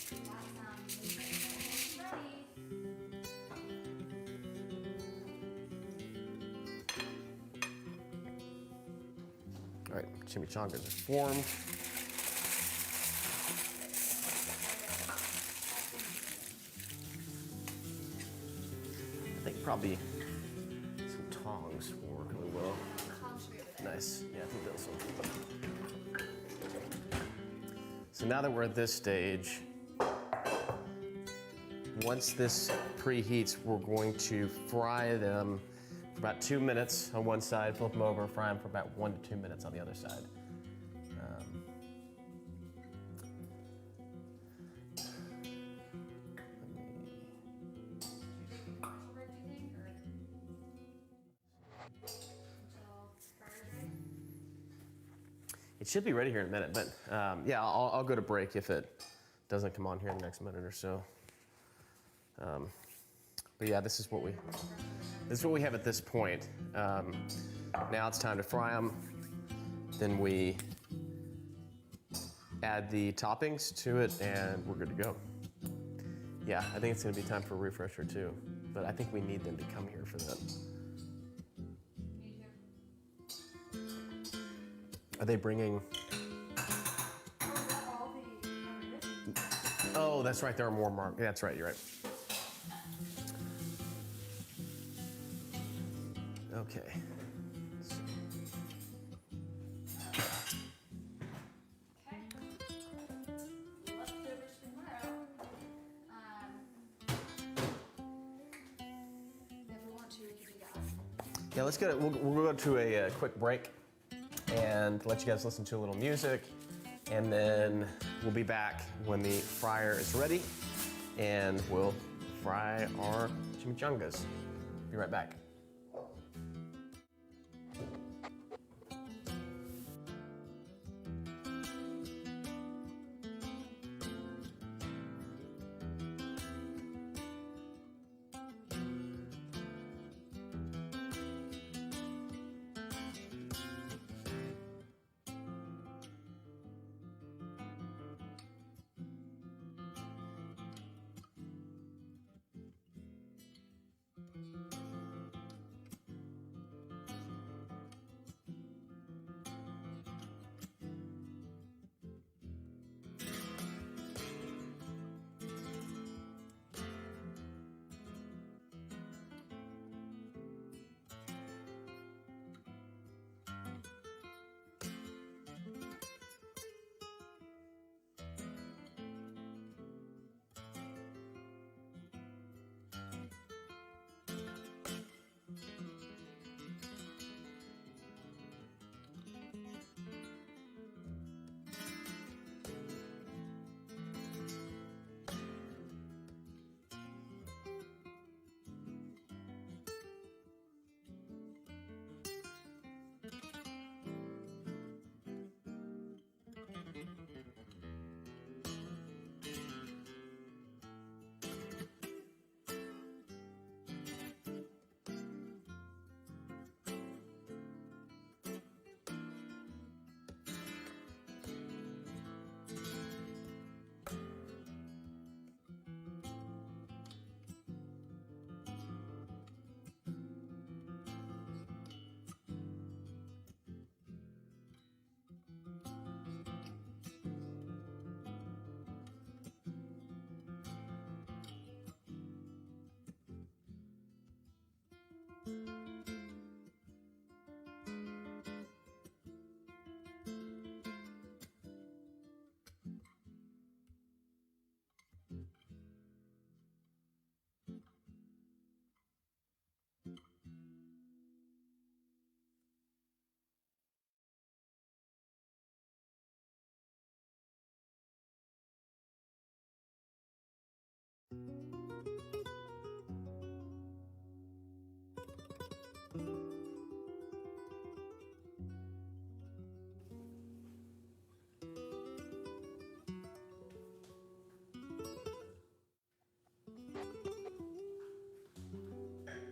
That sound means it's ready. All right, chimichangas are formed. I think probably some tongs will work really well. Tom should be over there. Nice. Yeah, I think those will. So now that we're at this stage, once this preheats, we're going to fry them for about 2 minutes on one side, flip them over, fry them for about 1 to 2 minutes on the other side. Commercial break, do you think, or until fire break? It should be ready here in a minute, but yeah, I'll go to break if it doesn't come on here in the next minute or so. But yeah, this is what we have at this point. Now it's time to fry them. Then we add the toppings to it, and we're good to go. Yeah, I think it's gonna be time for a refresher too, but I think we need them to come here for that. Me too. Are they bringing? Oh, is that all the margaritas? Oh, that's right. There are more mark. Yeah, that's right. You're right. Okay. Okay. Leftovers tomorrow. If we want to, we can do that. Yeah, let's go. We'll go to a quick break and let you guys listen to a little music, and then we'll be back when the fryer is ready, and we'll fry our chimichangas. Be right back.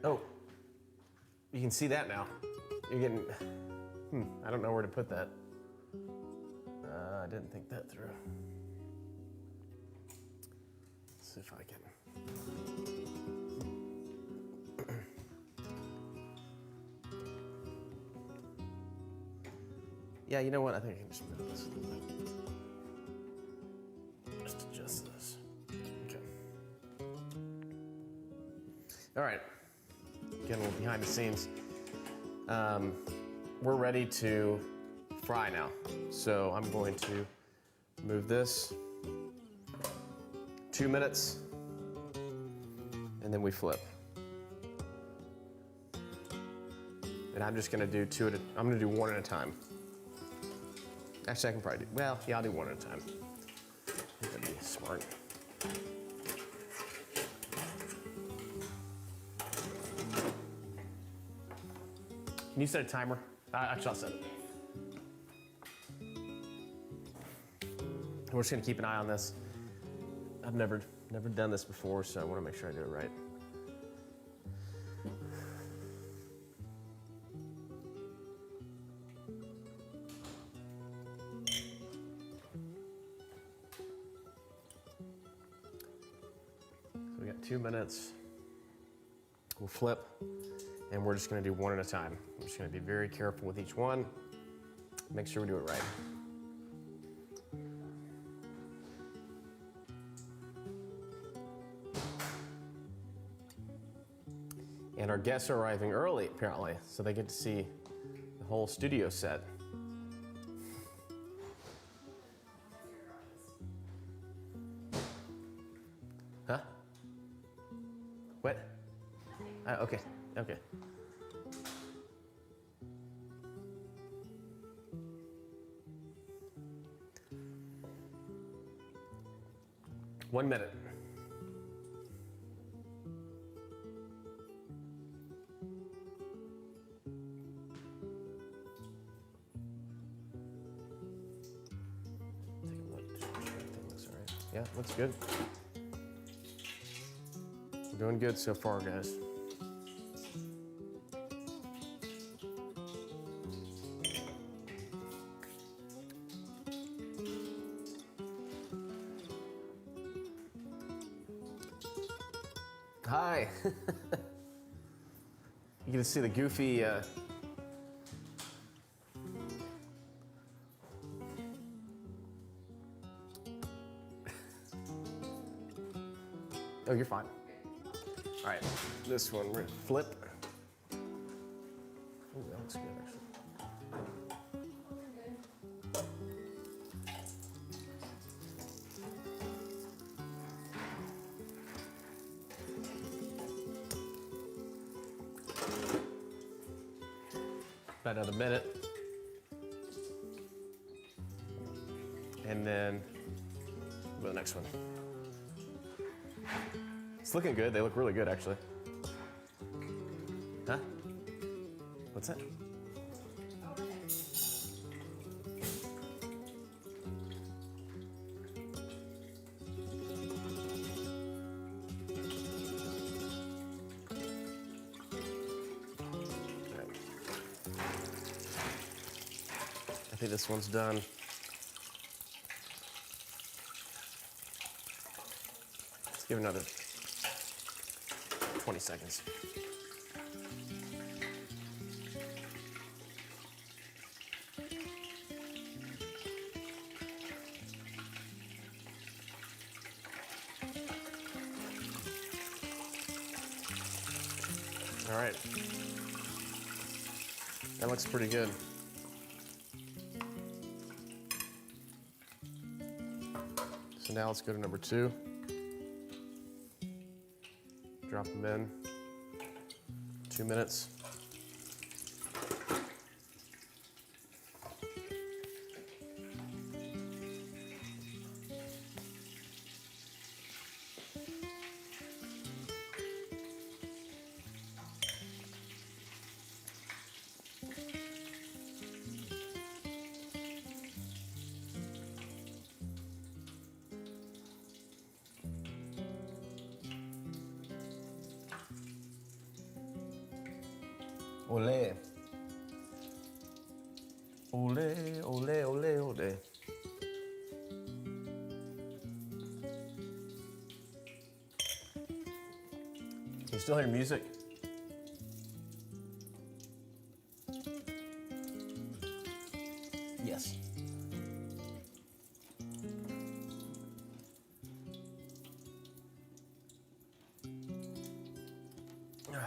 Oh, you can see that now. You're getting, I don't know where to put that. I didn't think that through. Let's see if I can. Yeah, you know what? I think I can just move this a little bit. Just adjust this. Okay. All right. Getting a little behind the scenes. We're ready to fry now. So I'm going to move this 2 minutes, and then we flip. And I'm just gonna do I'm gonna do one at a time. Actually, I can probably do, well, yeah, I'll do one at a time. That'd be smart. Can you set a timer? Actually, I'll set it. We're just gonna keep an eye on this. I've never done this before, so I wanna make sure I do it right. So we got 2 minutes. We'll flip, and we're just gonna do one at a time. I'm just gonna be very careful with each one. Make sure we do it right. And our guests are arriving early, apparently, so they get to see the whole studio set. Huh? What? Okay, okay. One minute. Take a look. Make sure everything looks all right. Yeah, looks good. We're doing good so far, guys. Hi. You can see the goofy Oh, you're fine. All right, this one, we're gonna flip. Oh, that looks good, actually. About another minute. And then go to the next one. It's looking good. They look really good, actually. Huh? What's that? I think this one's done. Let's give it another 20 seconds. All right. That looks pretty good. So now let's go to number 2. Drop them in. 2 minutes. Ole. Ole, ole, ole, ole. You still hear music? Yes. All right.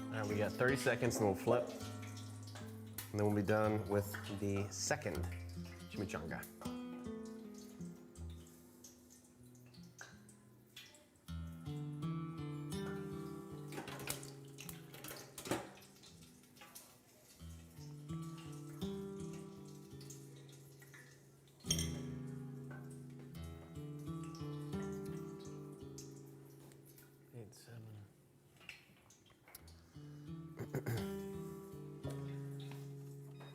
All right, we got 30 seconds and we'll flip. And then we'll be done with the second chimichanga.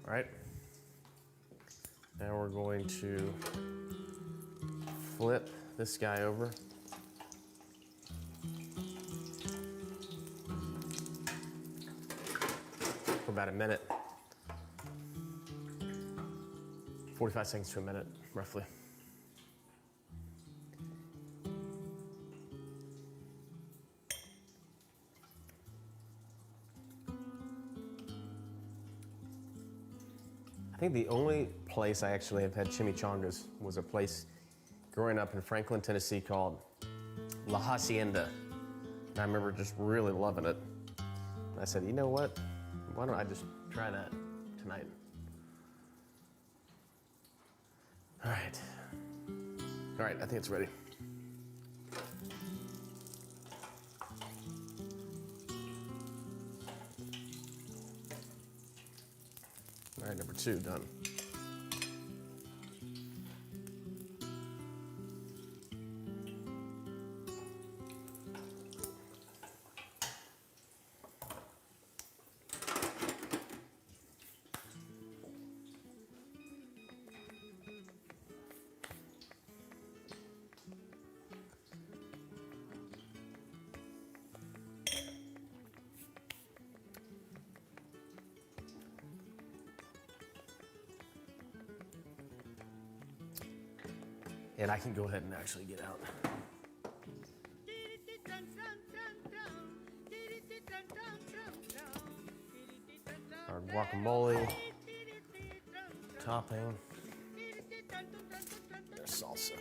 All right, now we're going to flip this guy over. For about a minute. 45 seconds to a minute, roughly. I think the only place I actually have had chimichangas was a place growing up in Franklin, Tennessee called La Hacienda. And I remember just really loving it. And I said, you know what? Why don't I just try that tonight? All right. All right, I think it's ready. All right, number 2, done. And I can go ahead and actually get out. Our guacamole topping, their salsa.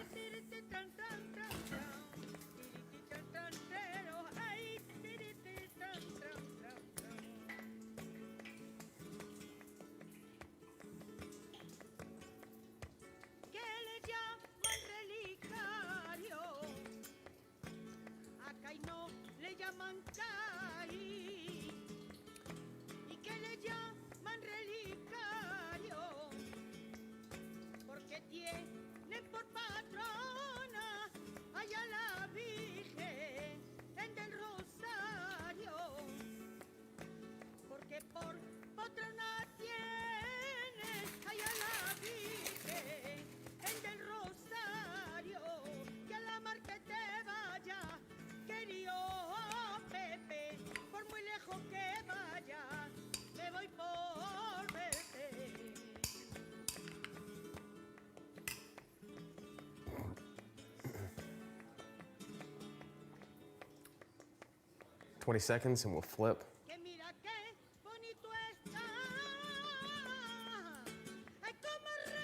Twenty seconds and we'll flip.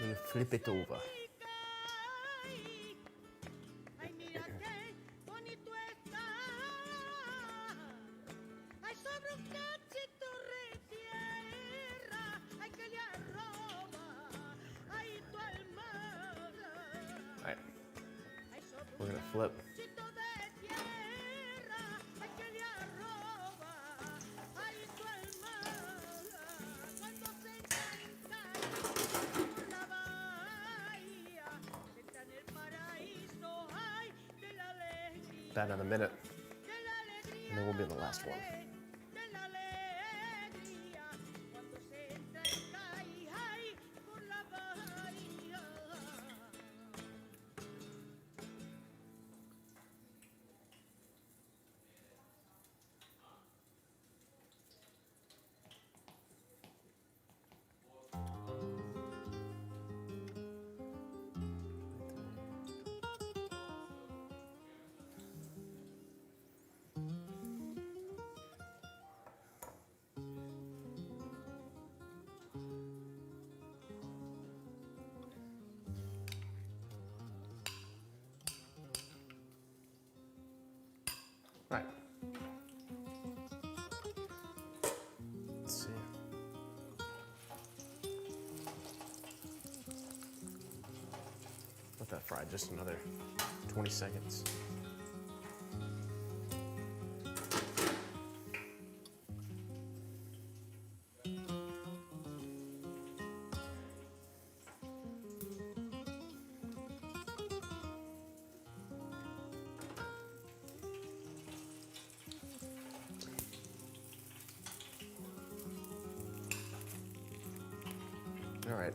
We'll flip it over. All right, we're gonna flip. that another minute, and then we'll be in the last one. All right. Let's see. Let that fry just another 20 seconds. All right.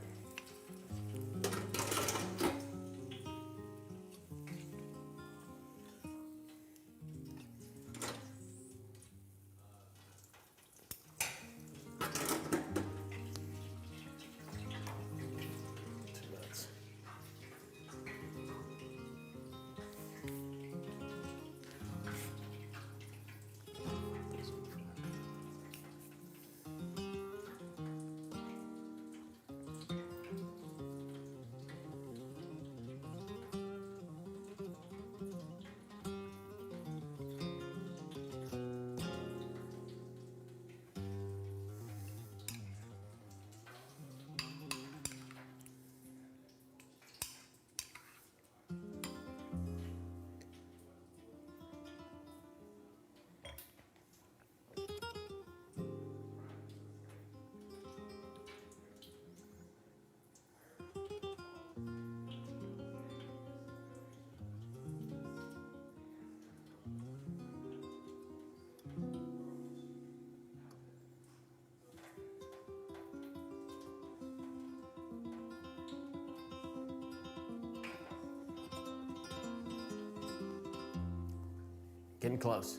Getting close.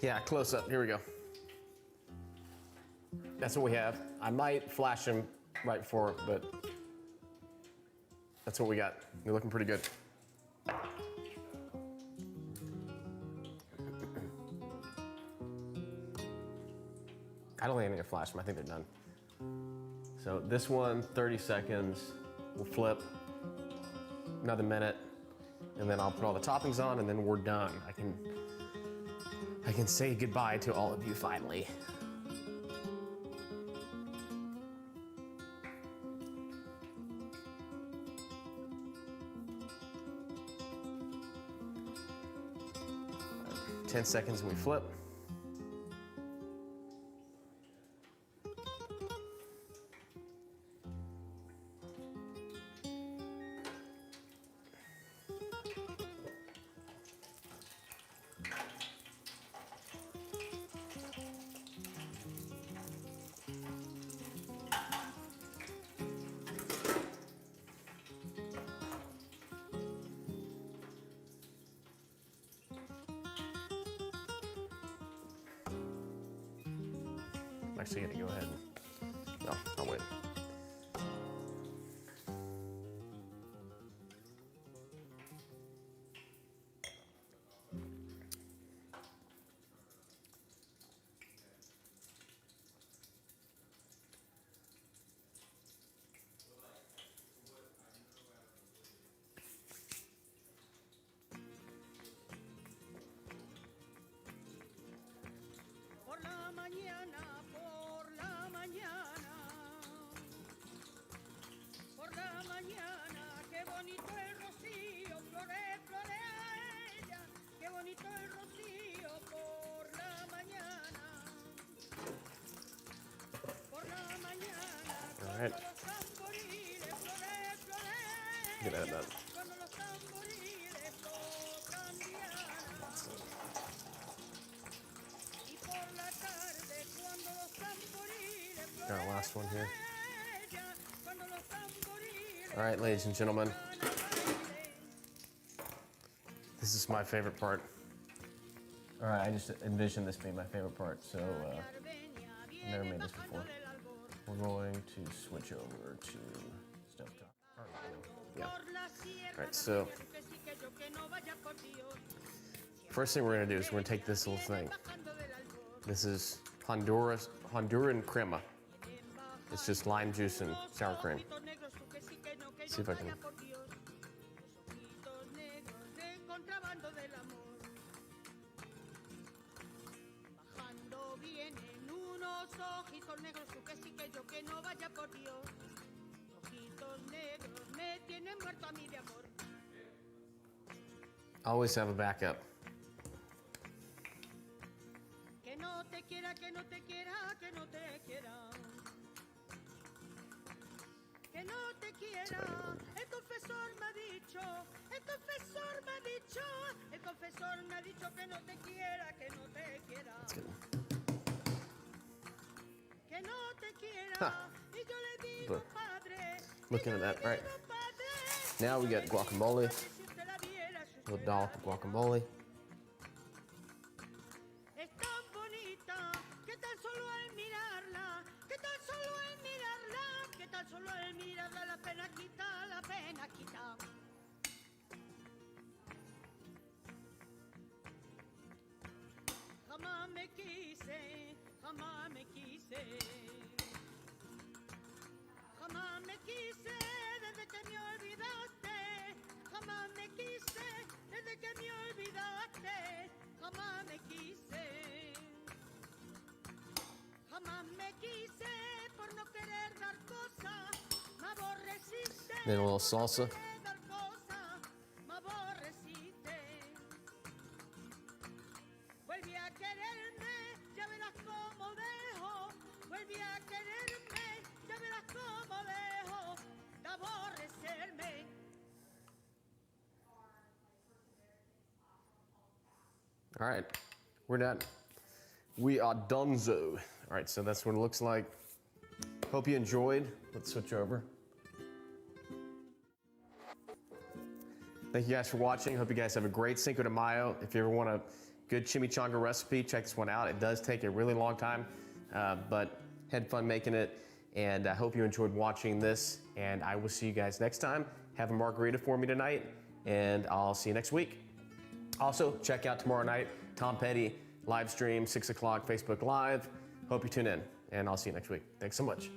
Yeah, close up. Here we go. That's what we have. I might flash him right before it, but that's what we got. They're looking pretty good. I don't think I need to flash them. I think they're done. So this one, 30 seconds. We'll flip another minute, and then I'll put all the toppings on, and then we're done. I can say goodbye to all of you finally. Right, 10 seconds and we flip. I'm actually gonna go ahead and, no, I'll wait. All right. Get that done. our last one here. All right, ladies and gentlemen. This is my favorite part. All right, I just envisioned this being my favorite part, so I've never made this before. We're going to switch over to stovetop. Yeah. All right, so first thing we're gonna do is we're gonna take this little thing. This is Honduran crema. It's just lime juice and sour cream. Let's see if I can. Always have a backup. Huh. Looking at that, right? Now we got guacamole. A little dollop of guacamole. Then a little salsa. All right, we're done. We are donezo. All right, so that's what it looks like. Hope you enjoyed. Let's switch over. Thank you guys for watching. Hope you guys have a great Cinco de Mayo. If you ever want a good chimichanga recipe, check this one out. It does take a really long time, but had fun making it. And I hope you enjoyed watching this. And I will see you guys next time. Have a margarita for me tonight, and I'll see you next week. Also, check out tomorrow night, Tom Petty live stream, 6 o'clock, Facebook Live. Hope you tune in, and I'll see you next week. Thanks so much.